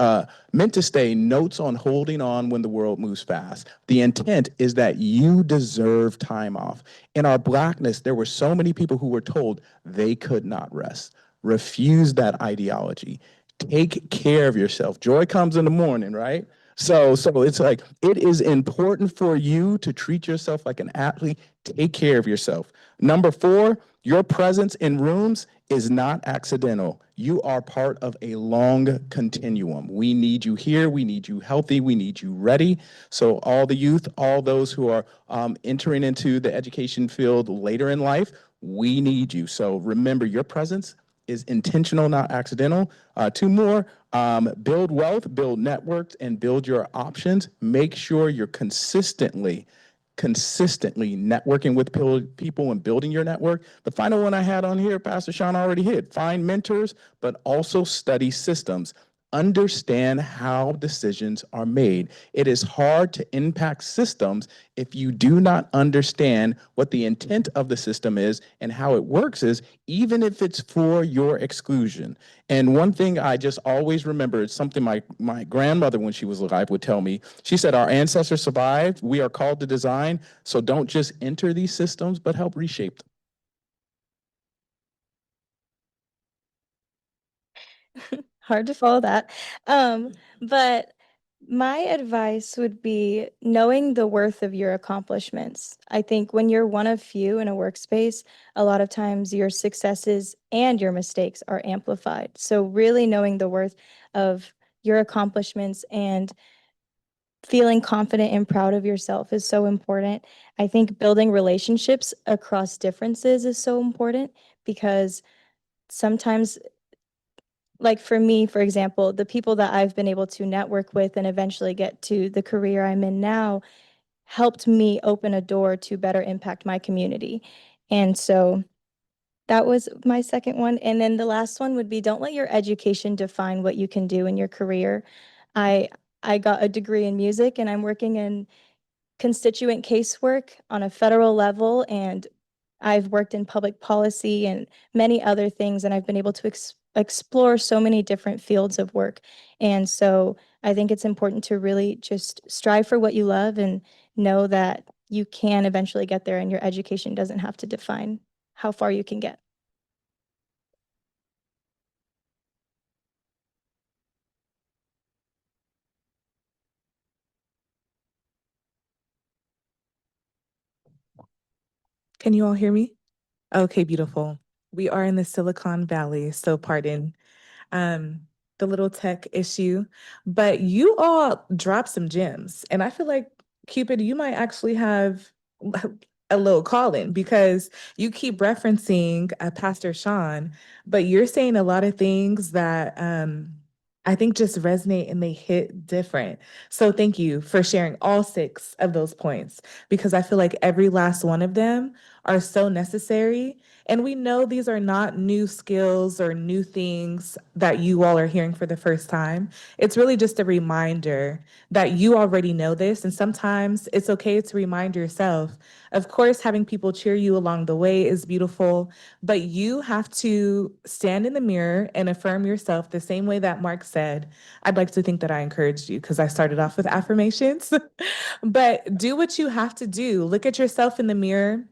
Meant to Stay, Notes on Holding On When the World Moves Fast. The intent is that you deserve time off. In our Blackness, there were so many people who were told they could not rest. Refuse that ideology. Take care of yourself. Joy comes in the morning, right? So it's like, it is important for you to treat yourself like an athlete. Take care of yourself. Number 4, your presence in rooms is not accidental. You are part of a long continuum. We need you here. We need you healthy. We need you ready. So all the youth, all those who are entering into the education field later in life, we need you. So remember, your presence is intentional, not accidental. 2 more, build wealth, build networks, and build your options. Make sure you're consistently networking with people and building your network. The final one I had on here, Pastor Sean already hit. Find mentors, but also study systems. Understand how decisions are made. It is hard to impact systems if you do not understand what the intent of the system is and how it works is, even if it's for your exclusion. And one thing I just always remember, it's something my grandmother, when she was alive, would tell me. She said, our ancestors survived. We are called to design. So don't just enter these systems, but help reshape them. Hard to follow that. But my advice would be knowing the worth of your accomplishments. I think when you're one of few in a workspace, a lot of times your successes and your mistakes are amplified. So really knowing the worth of your accomplishments and feeling confident and proud of yourself is so important. I think building relationships across differences is so important because sometimes, like for me, for example, the people that I've been able to network with and eventually get to the career I'm in now helped me open a door to better impact my community. And so that was my second one. And then the last one would be don't let your education define what you can do in your career. I I got a degree in music and I'm working in constituent casework on a federal level, and I've worked in public policy and many other things, and I've been able to explore so many different fields of work. And so I think it's important to really just strive for what you love and know that you can eventually get there, and your education doesn't have to define how far you can get. Can you all hear me? Okay, beautiful. We are in the Silicon Valley, so pardon um, the little tech issue, but you all dropped some gems. And I feel like, Cupid, you might actually have a little calling because you keep referencing Pastor Sean, but you're saying a lot of things that I think just resonate and they hit different. So thank you for sharing all 6 of those points because I feel like every last one of them are so necessary. And we know these are not new skills or new things that you all are hearing for the first time. It's really just a reminder that you already know this. And sometimes it's okay to remind yourself. Of course, having people cheer you along the way is beautiful, but you have to stand in the mirror and affirm yourself the same way that Mark said. I'd like to think that I encouraged you because I started off with affirmations, but do what you have to do. Look at yourself in the mirror.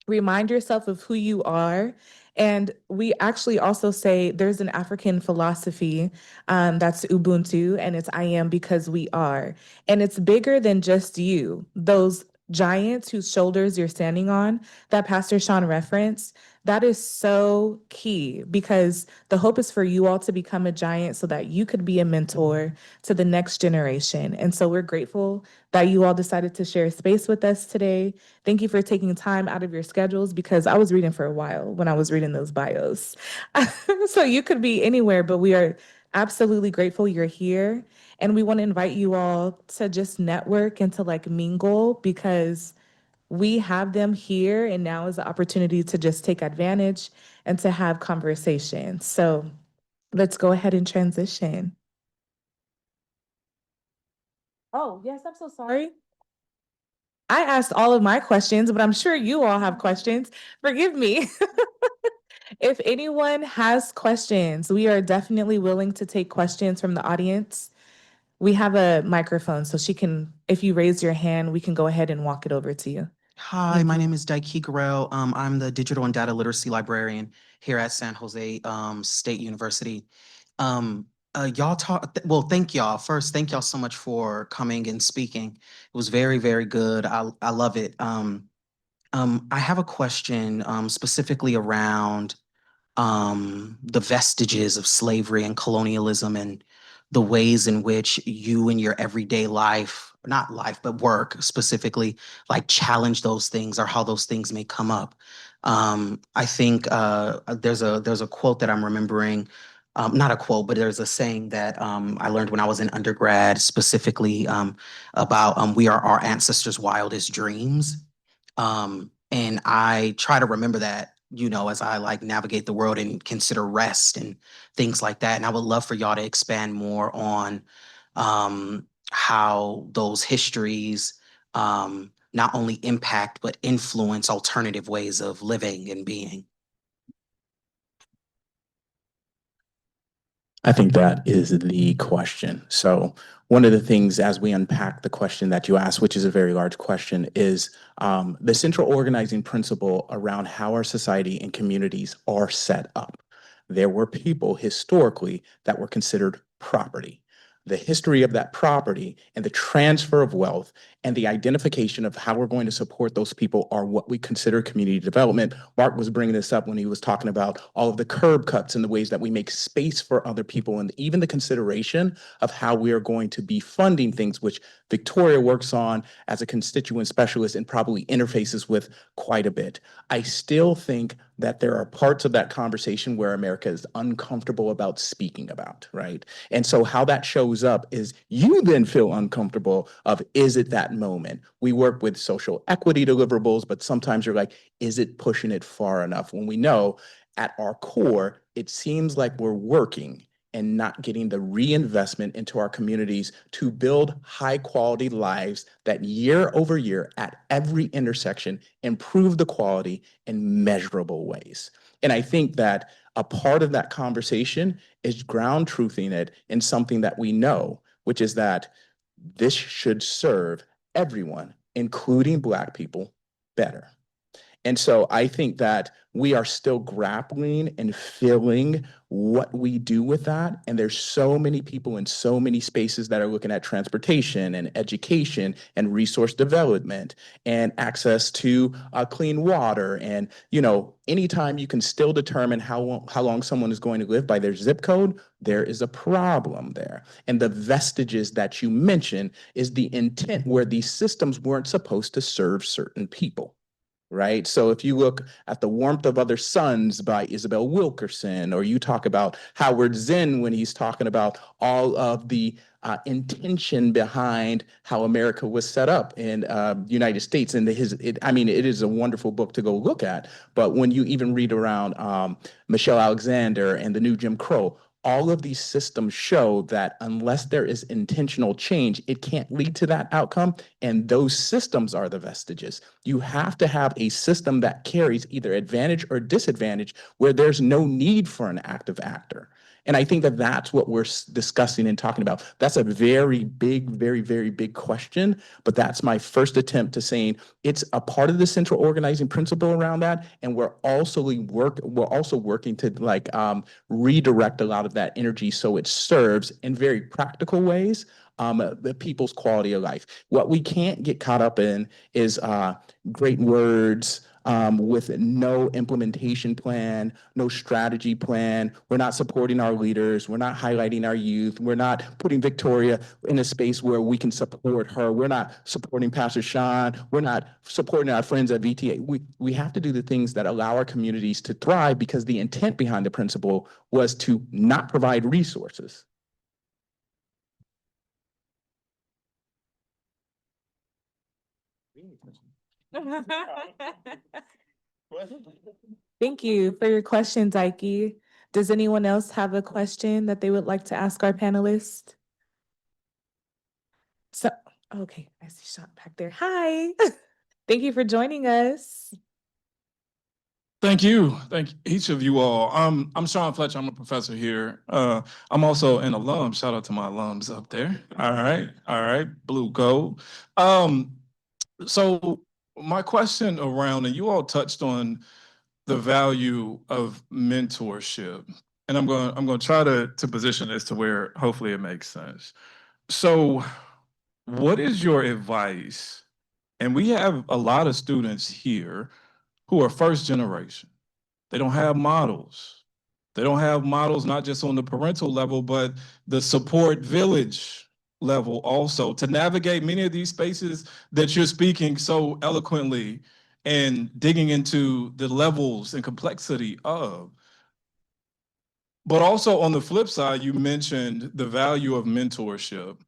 Remind yourself of who you are. And we actually also say there's an African philosophy that's Ubuntu, and it's I am because we are. And it's bigger than just you. Those giants whose shoulders you're standing on, that Pastor Sean referenced, that is so key because the hope is for you all to become a giant so that you could be a mentor to the next generation. And so we're grateful that you all decided to share space with us today. Thank you for taking time out of your schedules because I was reading for a while when I was reading those bios. So you could be anywhere, but we are absolutely grateful you're here. And we want to invite you all to just network and to like mingle because we have them here and now is the opportunity to just take advantage and to have conversations. So let's go ahead and transition. Oh, yes, I'm so sorry. I asked all of my questions, but I'm sure you all have questions. Forgive me. If anyone has questions, we are definitely willing to take questions from the audience. We have a microphone, so if you raise your hand, we can go ahead and walk it over to you. Hi, my name is Daiki Guerrero. I'm the digital and data literacy librarian here at San Jose State University. Y'all talk, well, thank y'all. First, thank y'all so much for coming and speaking. It was very, very good. I love it. I have a question specifically around the vestiges of slavery and colonialism and the ways in which you in your everyday life, not life, but work specifically, like challenge those things or how those things may come up. I think there's a quote that I'm remembering, not a quote, but there's a saying that I learned when I was in undergrad, specifically about we are our ancestors' wildest dreams. And I try to remember that, you know, as I like navigate the world and consider rest and things like that. And I would love for y'all to expand more on how those histories not only impact but influence alternative ways of living and being. I think that is the question. So one of the things as we unpack the question that you asked, which is a very large question, is the central organizing principle around how our society and communities are set up. There were people historically that were considered property. The history of that property and the transfer of wealth and the identification of how we're going to support those people are what we consider community development. Mark was bringing this up when he was talking about all of the curb cuts and the ways that we make space for other people, and even the consideration of how we are going to be funding things, which Victoria works on as a constituent specialist and probably interfaces with quite a bit. I still think that there are parts of that conversation where America is uncomfortable about speaking about, right? And so how that shows up is you then feel uncomfortable of, is it that moment? We work with social equity deliverables, but sometimes you're like, is it pushing it far enough? When we know at our core, it seems like we're working and not getting the reinvestment into our communities to build high quality lives that year over year at every intersection improve the quality in measurable ways. And I think that a part of that conversation is ground truthing it in something that we know, which is that this should serve everyone, including Black people, better. And so I think that we are still grappling and feeling what we do with that. And there's so many people in so many spaces that are looking at transportation and education and resource development and access to clean water. And, you know, anytime you can still determine how long someone is going to live by their zip code, there is a problem there. And the vestiges that you mentioned is the intent where these systems weren't supposed to serve certain people. Right. So if you look at The Warmth of Other Suns by Isabel Wilkerson, or you talk about Howard Zinn when he's talking about all of the intention behind how America was set up in the United States, and I mean, it is a wonderful book to go look at. But when you even read around Michelle Alexander and the New Jim Crow, all of these systems show that unless there is intentional change, it can't lead to that outcome. And those systems are the vestiges. You have to have a system that carries either advantage or disadvantage where there's no need for an active actor. And I think that that's what we're discussing and talking about. That's a very big, very, very big question. But that's my first attempt to saying it's a part of the central organizing principle around that. And we're also working to like redirect a lot of that energy so it serves in very practical ways the people's quality of life. What we can't get caught up in is great words with no implementation plan, no strategy plan. We're not supporting our leaders. We're not highlighting our youth. We're not putting Victoria in a space where we can support her. We're not supporting Pastor Sean. We're not supporting our friends at VTA. We have to do the things that allow our communities to thrive, because the intent behind the principle was to not provide resources. Thank you for your questions, Ike. Does anyone else have a question that they would like to ask our panelists? So, okay, I see Sean back there. Hi. Thank you for joining us. Thank you. Thank each of you all. I'm Sean Fletcher. I'm a professor here. I'm also an alum. Shout out to my alums up there. All right. Blue gold. So my question around, and you all touched on the value of mentorship. and I'm going to try to position this to where hopefully it makes sense. So, what is your advice? And we have a lot of students here who are first generation. They don't have models. They don't have models not just on the parental level, but the support village level also to navigate many of these spaces that you're speaking so eloquently and digging into the levels and complexity of. But also on the flip side, you mentioned the value of mentorship.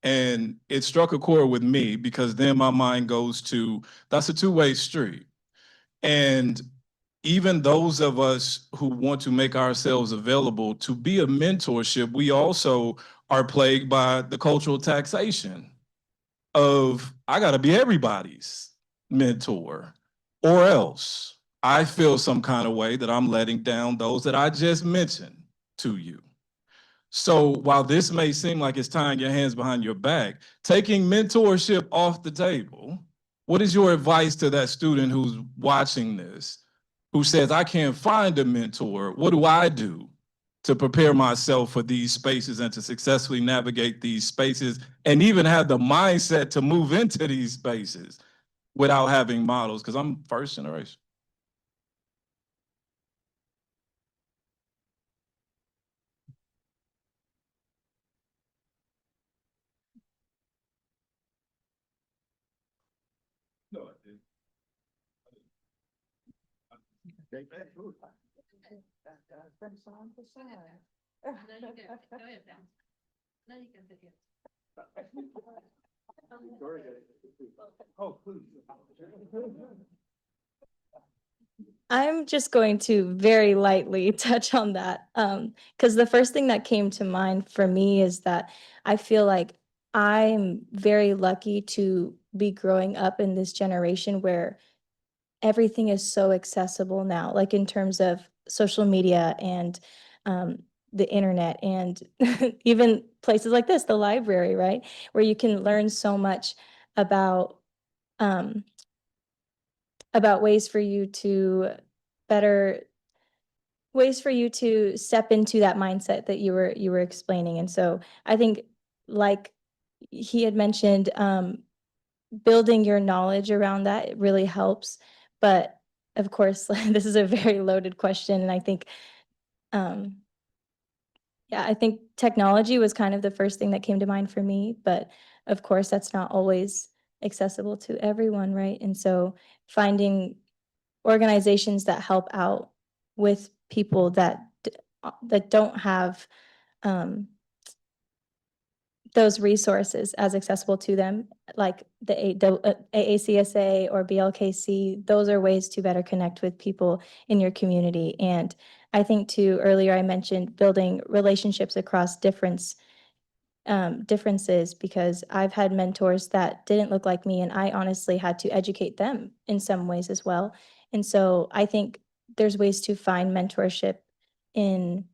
And it struck a chord with me because then my mind goes to that's a two-way street. And even those of us who want to make ourselves available to be a mentorship, we also are plagued by the cultural taxation of I got to be everybody's mentor, or else I feel some kind of way that I'm letting down those that I just mentioned to you. So while this may seem like it's tying your hands behind your back, taking mentorship off the table, what is your advice to that student who's watching this, who says, I can't find a mentor? What do I do to prepare myself for these spaces and to successfully navigate these spaces and even have the mindset to move into these spaces without having models? Because I'm first generation. No, I didn't. I'm just going to very lightly touch on that because the first thing that came to mind for me is that I feel like I'm very lucky to be growing up in this generation where everything is so accessible now, like in terms of social media and the internet and even places like this, the library, right? Where you can learn so much about um, ways for you to better ways for you to step into that mindset that you were explaining. And so I think like he had mentioned, building your knowledge around that, it really helps. But of course, this is a very loaded question. And I think, um, yeah, I think technology was kind of the first thing that came to mind for me. But of course, that's not always accessible to everyone, right? And so finding organizations that help out with people that don't have um, those resources as accessible to them, like the AACSA or BLKC, those are ways to better connect with people in your community. And I think too, earlier I mentioned building relationships across differences, because I've had mentors that didn't look like me and I honestly had to educate them in some ways as well. And so I think there's ways to find mentorship in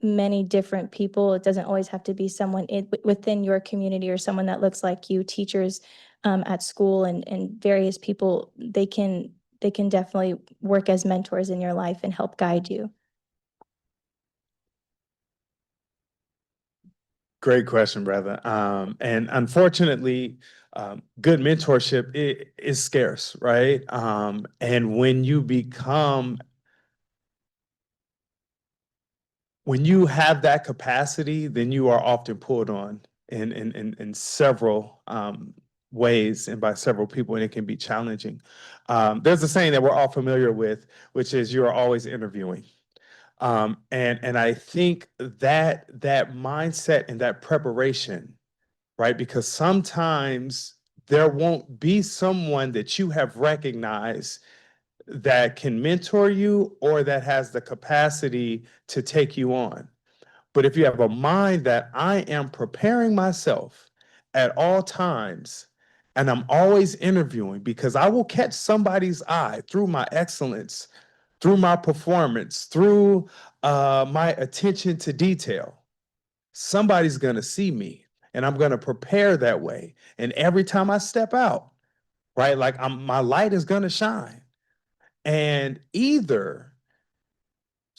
many different people. It doesn't always have to be someone within your community or someone that looks like you. Teachers at school and various people, they can definitely work as mentors in your life and help guide you. Great question, brother. And unfortunately, good mentorship is scarce, right? And when you have that capacity, then you are often pulled on in several ways and by several people, and it can be challenging. There's a saying that we're all familiar with, which is you are always interviewing. And I think that mindset and that preparation, right? Because sometimes there won't be someone that you have recognized that can mentor you or that has the capacity to take you on. But if you have a mind that I am preparing myself at all times and I'm always interviewing because I will catch somebody's eye through my excellence, through my performance, through my attention to detail. Somebody's going to see me and I'm going to prepare that way. And every time I step out, right, my light is going to shine. And either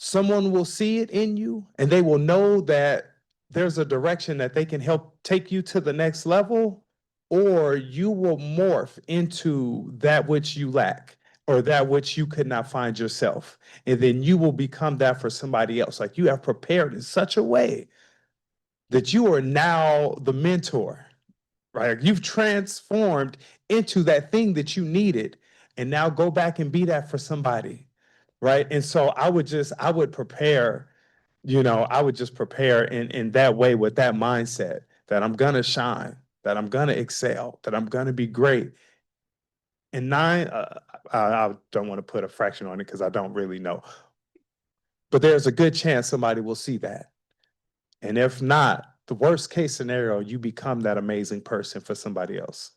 someone will see it in you and they will know that there's a direction that they can help take you to the next level, or you will morph into that which you lack or that which you could not find yourself. And then you will become that for somebody else. Like you have prepared in such a way that you are now the mentor, right? You've transformed into that thing that you needed, and now go back and be that for somebody, right? And so I would prepare, I would just prepare in that way with that mindset that I'm gonna shine, that I'm gonna excel, that I'm gonna be great. And nine, I don't want to put a fraction on it because I don't really know, but there's a good chance somebody will see that. And if not, the worst case scenario, you become that amazing person for somebody else.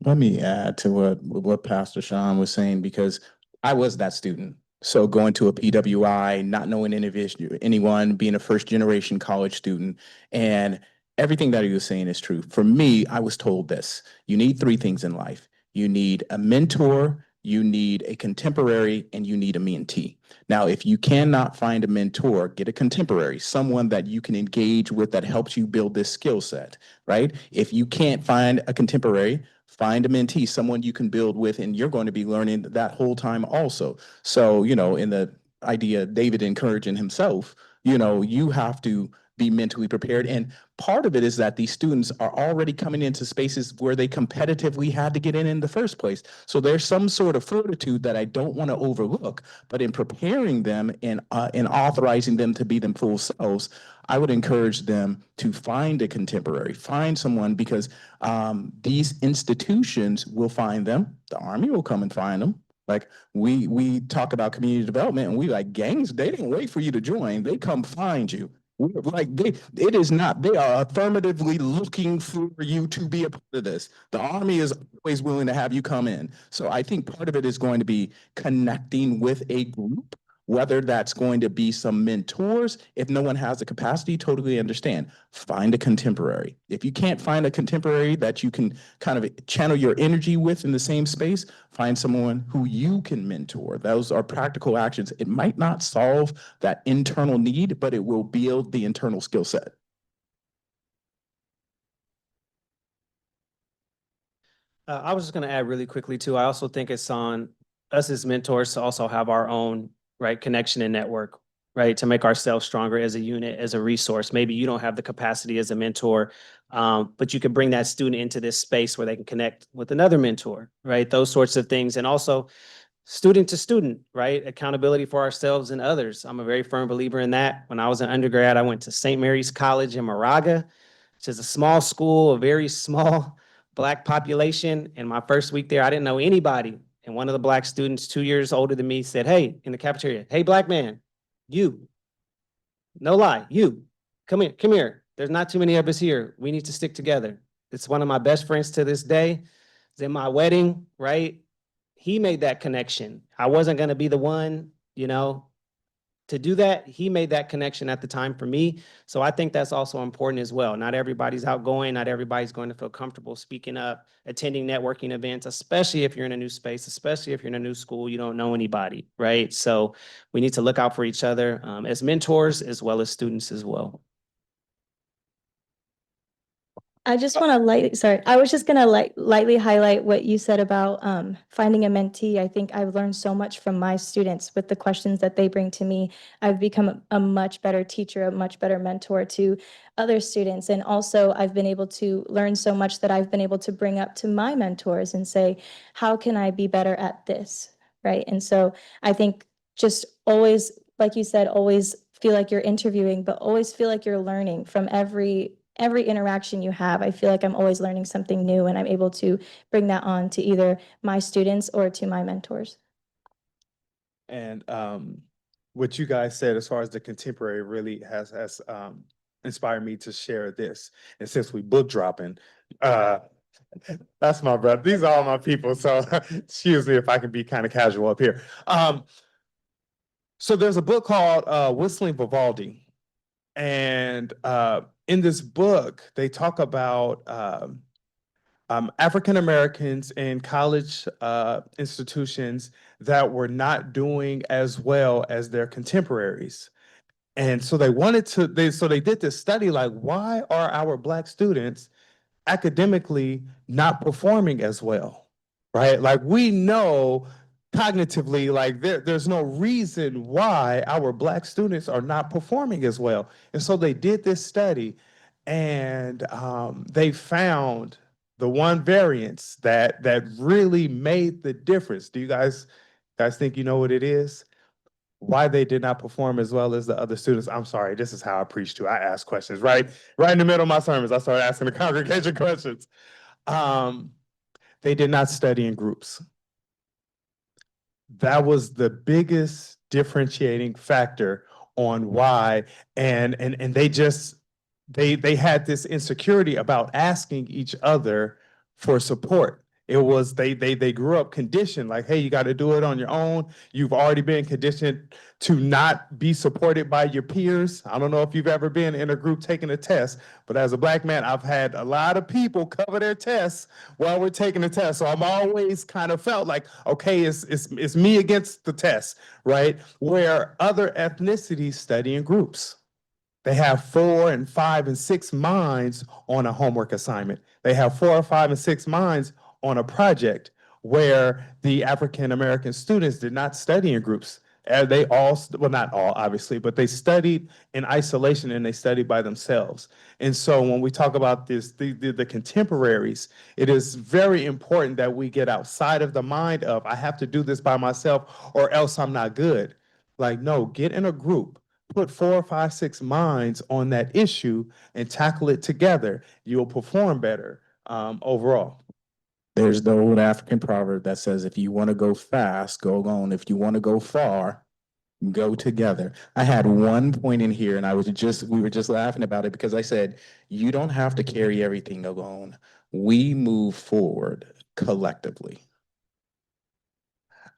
Let me add to what Pastor Sean was saying, because I was that student. So going to a PWI, not knowing anyone, being a first generation college student, and everything that he was saying is true. For me, I was told this: you need three things in life. You need a mentor, you need a contemporary, and you need a mentee. Now, if you cannot find a mentor, get a contemporary, someone that you can engage with that helps you build this skill set, right? If you can't find a contemporary, find a mentee, someone you can build with, and you're going to be learning that whole time also. So, in the idea, David encouraging himself, you have to be mentally prepared. And part of it is that these students are already coming into spaces where they competitively had to get in the first place. So there's some sort of fortitude that I don't want to overlook, but in preparing them and authorizing them to be them full selves, I would encourage them to find a contemporary, find someone, because these institutions will find them. The Army will come and find them. Like we talk about community development, and we like gangs, they didn't wait for you to join. They come find you. It is not, they are affirmatively looking for you to be a part of this. The Army is always willing to have you come in. So I think part of it is going to be connecting with a group, whether that's going to be some mentors. If no one has the capacity, totally understand. Find a contemporary. If you can't find a contemporary that you can kind of channel your energy with in the same space, find someone who you can mentor. Those are practical actions. It might not solve that internal need, but it will build the internal skill set. I was just going to add really quickly too. I also think it's on us as mentors to also have our own connection and network, to make ourselves stronger as a unit, as a resource. Maybe you don't have the capacity as a mentor, but you can bring that student into this space where they can connect with another mentor, Those sorts of things. And also student to student, accountability for ourselves and others. I'm a very firm believer in that. When I was an undergrad, I went to St. Mary's College in Moraga, which is a small school, a very small Black population. And my first week there, I didn't know anybody. And one of the Black students, 2 years older than me, said, hey, in the cafeteria, hey, Black man, you, no lie, you, come here. There's not too many of us here. We need to stick together. It's one of my best friends to this day. It's in my wedding, He made that connection. I wasn't going to be the one, to do that. He made that connection at the time for me. So I think that's also important as well. Not everybody's outgoing. Not everybody's going to feel comfortable speaking up, attending networking events, especially if you're in a new space, especially if you're in a new school, you don't know anybody, So we need to look out for each other as mentors as well as students as well. I just want to I was just going to lightly highlight what you said about finding a mentee. I think I've learned so much from my students with the questions that they bring to me. I've become a much better teacher, a much better mentor to other students. And also I've been able to learn so much that I've been able to bring up to my mentors and say, how can I be better at this? And so I think just always, like you said, always feel like you're interviewing, but always feel like you're learning from every interaction you have. I feel like I'm always learning something new, and I'm able to bring that on to either my students or to my mentors. And what you guys said as far as the contemporary really has inspired me to share this. And since we book dropping, that's my brother. These are all my people. So excuse me if I can be kind of casual up here. So there's a book called Whistling Vivaldi. And in this book, they talk about African Americans in college institutions that were not doing as well as their contemporaries. And so they wanted to, they did this study like, why are our Black students academically not performing as well, right? Like we know cognitively, like there's no reason why our Black students are not performing as well. And so they did this study and they found the one variance that really made the difference. Do you guys think you know what it is? Why they did not perform as well as the other students? I'm sorry, this is how I preach too. I ask questions, right in the middle of my sermons. I started asking the congregation questions. They did not study in groups. That was the biggest differentiating factor on why, and they just they had this insecurity about asking each other for support. It was they grew up conditioned like, hey, you got to do it on your own. You've already been conditioned to not be supported by your peers. I don't know if you've ever been in a group taking a test, but as a Black man, I've had a lot of people cover their tests while we're taking the test. So I'm always kind of felt like, okay, it's me against the test, right? Where other ethnicities study in groups. They have 4 and 5 and 6 minds on a homework assignment. They have 4 or 5 and 6 minds on a project, where the African American students did not study in groups. They all, well, not all, obviously, but they studied in isolation and they studied by themselves. And so when we talk about this, the contemporaries, it is very important that we get outside of the mind of, I have to do this by myself or else I'm not good. Like, no, get in a group. Put 4, 5, 6 minds on that issue and tackle it together. You'll perform better overall. There's the old African proverb that says, if you want to go fast, go alone. If you want to go far, go together. I had one point in here and we were just laughing about it because I said, you don't have to carry everything alone. We move forward collectively.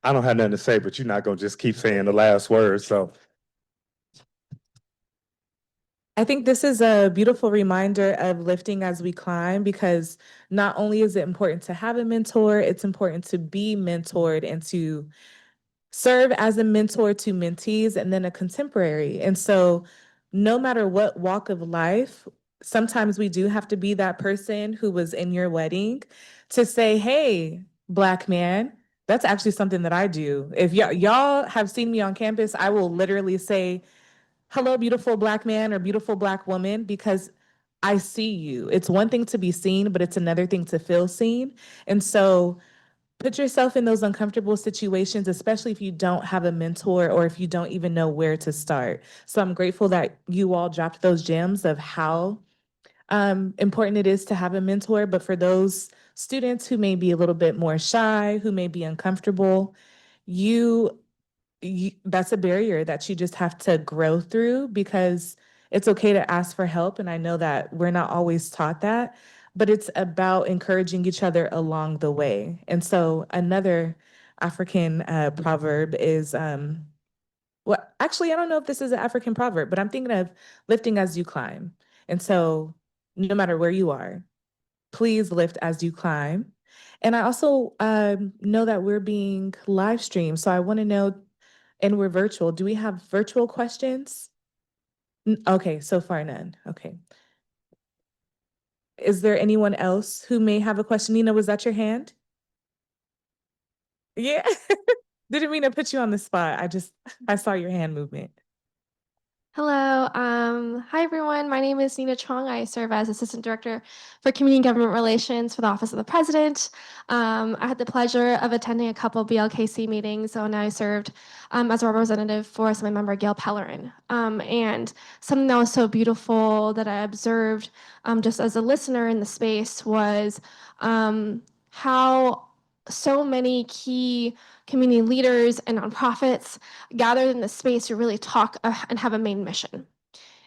I don't have nothing to say, but you're not going to just keep saying the last word. So I think this is a beautiful reminder of lifting as we climb, because not only is it important to have a mentor, it's important to be mentored and to serve as a mentor to mentees and then a contemporary. And so no matter what walk of life, sometimes we do have to be that person who was in your wedding to say, hey, Black man, that's actually something that I do. If y'all have seen me on campus, I will literally say, hello, beautiful Black man or beautiful Black woman, because I see you. It's one thing to be seen, but it's another thing to feel seen. And so put yourself in those uncomfortable situations, especially if you don't have a mentor or if you don't even know where to start. So I'm grateful that you all dropped those gems of how important it is to have a mentor. But for those students who may be a little bit more shy, who may be uncomfortable, that's a barrier that you just have to grow through, because it's okay to ask for help. And I know that we're not always taught that, but it's about encouraging each other along the way. And so another African proverb is, well, actually, I don't know if this is an African proverb, but I'm thinking of lifting as you climb. And so no matter where you are, please lift as you climb. And I also know that we're being live streamed. So I want to know, and we're virtual. Do we have virtual questions? Okay, so far none. Okay. Is there anyone else who may have a question? Nina, was that your hand? Yeah. Didn't mean to put you on the spot. I saw your hand movement. Hello. Hi, everyone. My name is Nina Chong. I serve as Assistant Director for Community and Government Relations for the Office of the President. I had the pleasure of attending a couple BLKC meetings, and I served as a representative for Assembly Member Gail Pellerin. And something that was so beautiful that I observed just as a listener in the space was how so many key community leaders and nonprofits gathered in the space to really talk and have a main mission.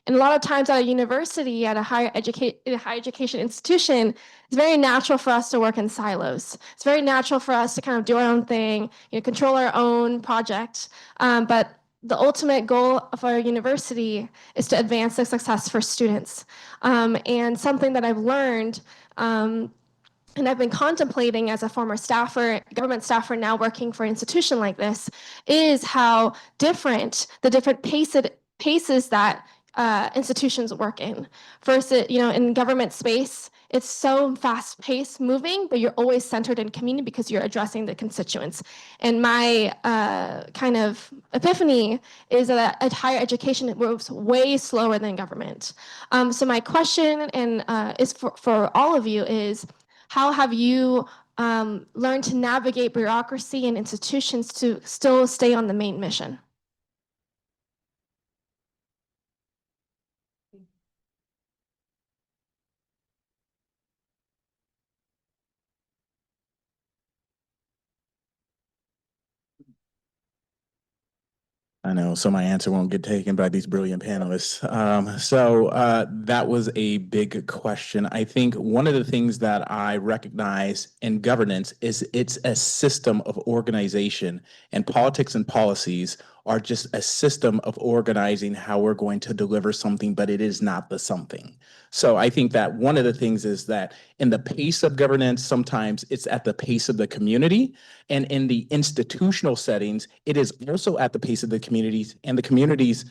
And a lot of times at a university, at a higher education institution, it's very natural for us to work in silos. It's very natural for us to kind of do our own thing, control our own project. But the ultimate goal of our university is to advance the success for students. And something that I've learned and I've been contemplating as a former staffer, government staffer now working for an institution like this, is how different the different paces that institutions work in. Versus, in government space, it's so fast-paced moving, but you're always centered in community because you're addressing the constituents. And my kind of epiphany is that at higher education, it moves way slower than government. So my question is for all of you is, how have you learned to navigate bureaucracy and institutions to still stay on the main mission? I know, so my answer won't get taken by these brilliant panelists. That was a big question. I think one of the things that I recognize in governance is it's a system of organization, and politics and policies are just a system of organizing how we're going to deliver something, but it is not the something. So I think that one of the things is that in the pace of governance, sometimes it's at the pace of the community, and in the institutional settings, it is also at the pace of the communities, and the communities'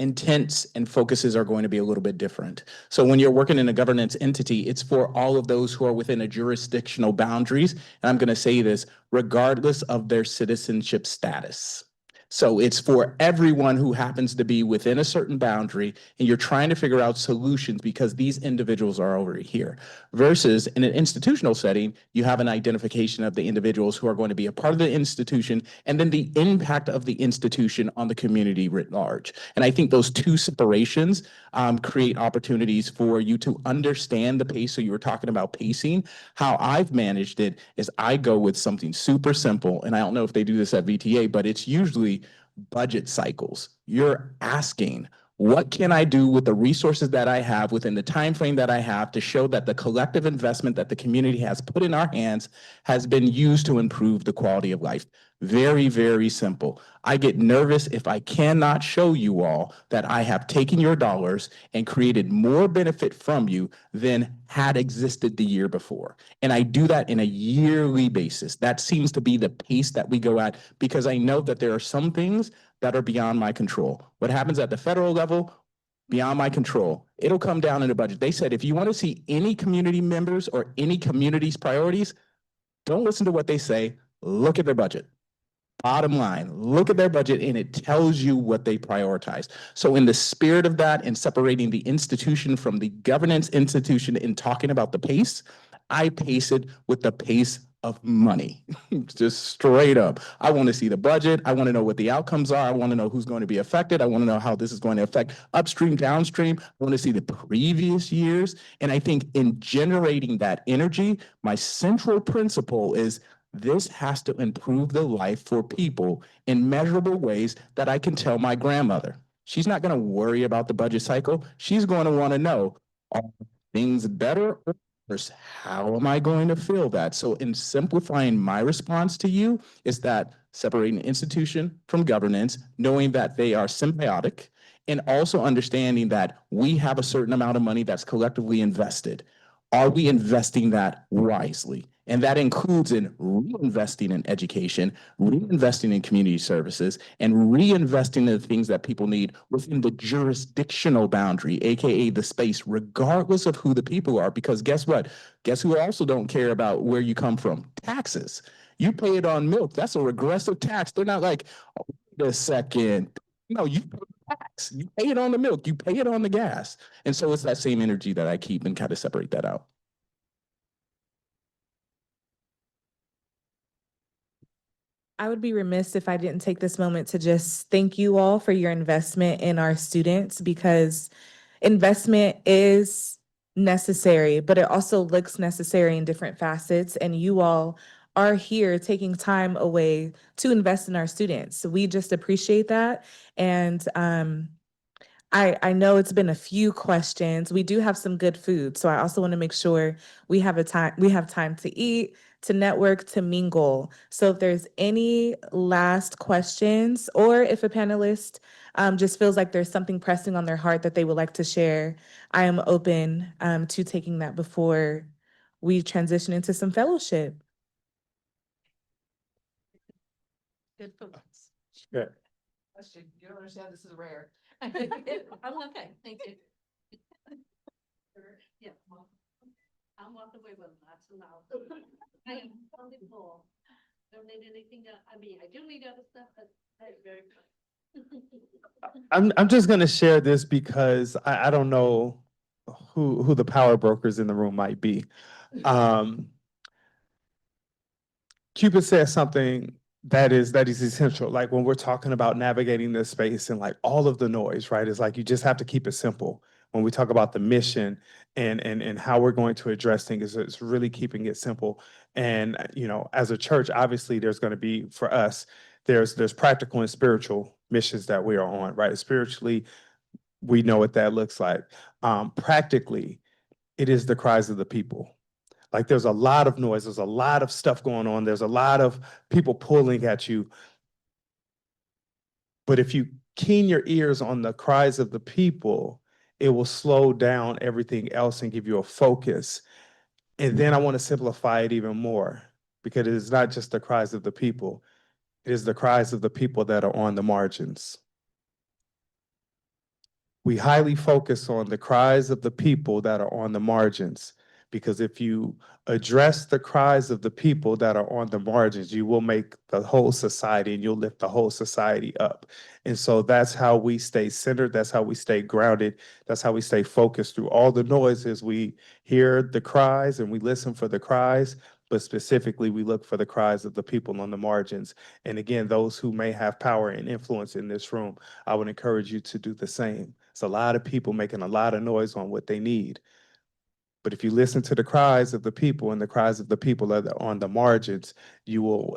intents and focuses are going to be a little bit different. So when you're working in a governance entity, it's for all of those who are within a jurisdictional boundaries. And I'm going to say this, regardless of their citizenship status. So it's for everyone who happens to be within a certain boundary, and you're trying to figure out solutions because these individuals are over here. Versus in an institutional setting, you have an identification of the individuals who are going to be a part of the institution, and then the impact of the institution on the community writ large. And I think those two separations create opportunities for you to understand the pace. So you were talking about pacing. How I've managed it is I go with something super simple, and I don't know if they do this at VTA, but it's usually budget cycles. You're asking, what can I do with the resources that I have within the time frame that I have to show that the collective investment that the community has put in our hands has been used to improve the quality of life? Very, very simple. I get nervous if I cannot show you all that I have taken your dollars and created more benefit from you than had existed the year before. And I do that in a yearly basis. That seems to be the pace that we go at, because I know that there are some things that are beyond my control. What happens at the federal level, beyond my control. It'll come down in the budget. They said, if you want to see any community members or any community's priorities, don't listen to what they say, look at their budget. Bottom line, look at their budget and it tells you what they prioritize. So in the spirit of that and separating the institution from the governance institution and talking about the pace, I pace it with the pace of money, just straight up. I want to see the budget. I want to know what the outcomes are. I want to know who's going to be affected. I want to know how this is going to affect upstream, downstream. I want to see the previous years. And I think in generating that energy, my central principle is this has to improve the life for people in measurable ways that I can tell my grandmother. She's not going to worry about the budget cycle. She's going to want to know, are things better or worse? How am I going to feel that? So in simplifying my response to you is that separating institution from governance, knowing that they are symbiotic, and also understanding that we have a certain amount of money that's collectively invested. Are we investing that wisely? And that includes in reinvesting in education, reinvesting in community services, and reinvesting in the things that people need within the jurisdictional boundary, AKA the space, regardless of who the people are. Because guess what? Guess who also don't care about where you come from? Taxes. You pay it on milk. That's a regressive tax. They're not like, oh, wait a second. No, you pay tax. You pay it on the milk. You pay it on the gas. And so it's that same energy that I keep and kind of separate that out. I would be remiss if I didn't take this moment to just thank you all for your investment in our students, because investment is necessary, but it also looks necessary in different facets. And you all are here taking time away to invest in our students. So we just appreciate that. And I know it's been a few questions. We do have some good food. So I also want to make sure we have time to eat, to network, to mingle. So if there's any last questions, or if a panelist just feels like there's something pressing on their heart that they would like to share, I am open to taking that before we transition into some fellowship. Good focus. Good. You don't understand, this is rare. I'm okay, thank you. Yeah, I'm walking away with not too loud. I am totally full. Don't need anything, I mean, I do need other stuff, but I'm very good. I'm just gonna share this because I don't know who the power brokers in the room might be. Cupid says something that is essential. Like when we're talking about navigating this space and like all of the noise, right? It's like you just have to keep it simple. When we talk about the mission and how we're going to address things, it's really keeping it simple. And you know, as a church, obviously there's going to be for us, there's practical and spiritual missions that we are on, right? Spiritually, we know what that looks like. Practically, it is the cries of the people. Like there's a lot of noise, there's a lot of stuff going on, there's a lot of people pulling at you. But if you keen your ears on the cries of the people, it will slow down everything else and give you a focus. And then I want to simplify it even more because it is not just the cries of the people, it is the cries of the people that are on the margins. We highly focus on the cries of the people that are on the margins, because if you address the cries of the people that are on the margins, you will make the whole society and you'll lift the whole society up. And so that's how we stay centered. That's how we stay grounded. That's how we stay focused through all the noises. We hear the cries and we listen for the cries, but specifically we look for the cries of the people on the margins. And again, those who may have power and influence in this room, I would encourage you to do the same. It's a lot of people making a lot of noise on what they need. But if you listen to the cries of the people and the cries of the people that are on the margins, you will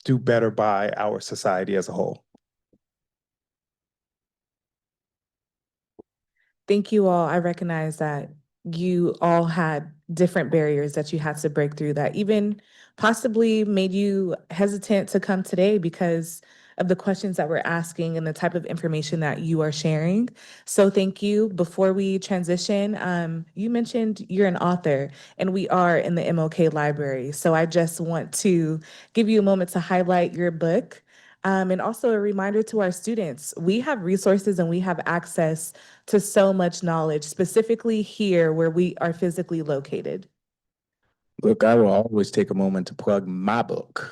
do better by our society as a whole. Thank you all. I recognize that you all had different barriers that you had to break through that even possibly made you hesitant to come today because of the questions that we're asking and the type of information that you are sharing. So thank you. Before we transition, you mentioned you're an author and we are in the MLK Library. So I just want to give you a moment to highlight your book. And also a reminder to our students, we have resources and we have access to so much knowledge, specifically here where we are physically located. Look, I will always take a moment to plug my book.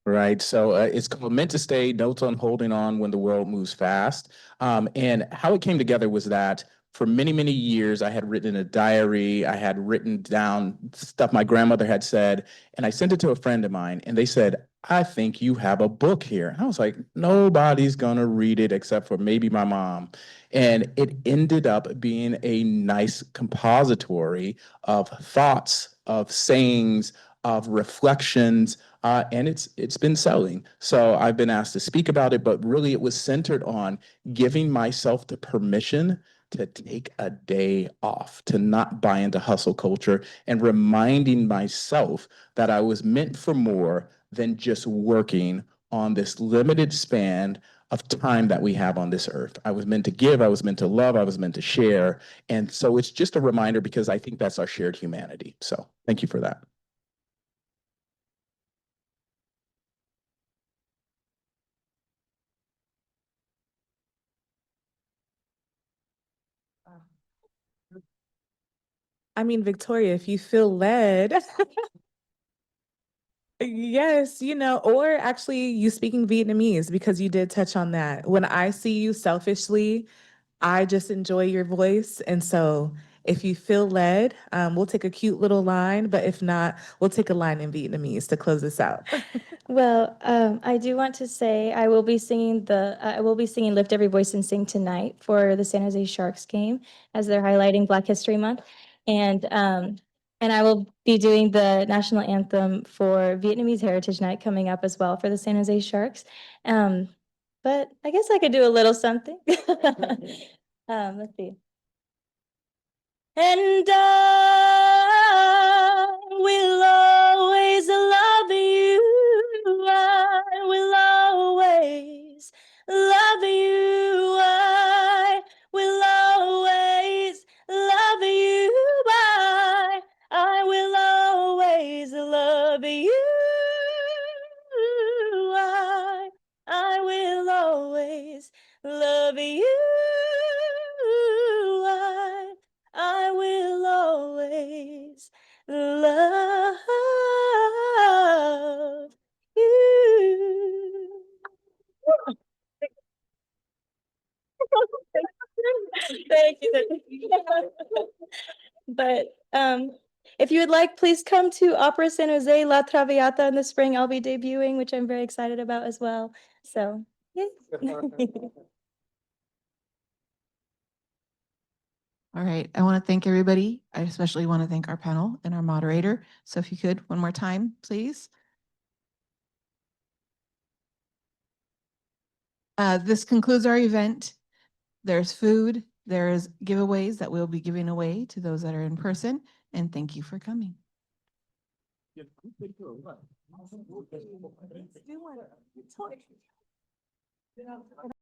Right. So it's called Meant to Stay, Notes on Holding On When the World Moves Fast. And how it came together was that for many, many years, I had written in a diary. I had written down stuff my grandmother had said, and I sent it to a friend of mine, and they said, I think you have a book here. And I was like, nobody's going to read it except for maybe my mom. And it ended up being a nice compository of thoughts, of sayings, of reflections, and it's been selling. So I've been asked to speak about it, but really it was centered on giving myself the permission to take a day off, to not buy into hustle culture, and reminding myself that I was meant for more than just working on this limited span of time that we have on this earth. I was meant to give, I was meant to love, I was meant to share. And so it's just a reminder because I think that's our shared humanity. So thank you for that. I mean, Victoria, if you feel led, yes, or actually you speaking Vietnamese because you did touch on that. When I see you selfishly, I just enjoy your voice. And so if you feel led, we'll take a cute little line, but if not, we'll take a line in Vietnamese to close this out. Well, I do want to say I will be singing "Lift Every Voice and Sing" tonight for the San Jose Sharks game as they're highlighting Black History Month, and I will be doing the national anthem for Vietnamese Heritage Night coming up as well for the San Jose Sharks. But I guess I could do a little something. Let's see. And I will always love you. I will always love you. I will always love you. Thank you. But if you would like, please come to Opera San Jose La Traviata in the spring. I'll be debuting, which I'm very excited about as well. So, yeah. All right, I want to thank everybody. I especially want to thank our panel and our moderator. So if you could, one more time, please. This concludes our event. There's food, there's giveaways that we'll be giving away to those that are in person, and thank you for coming.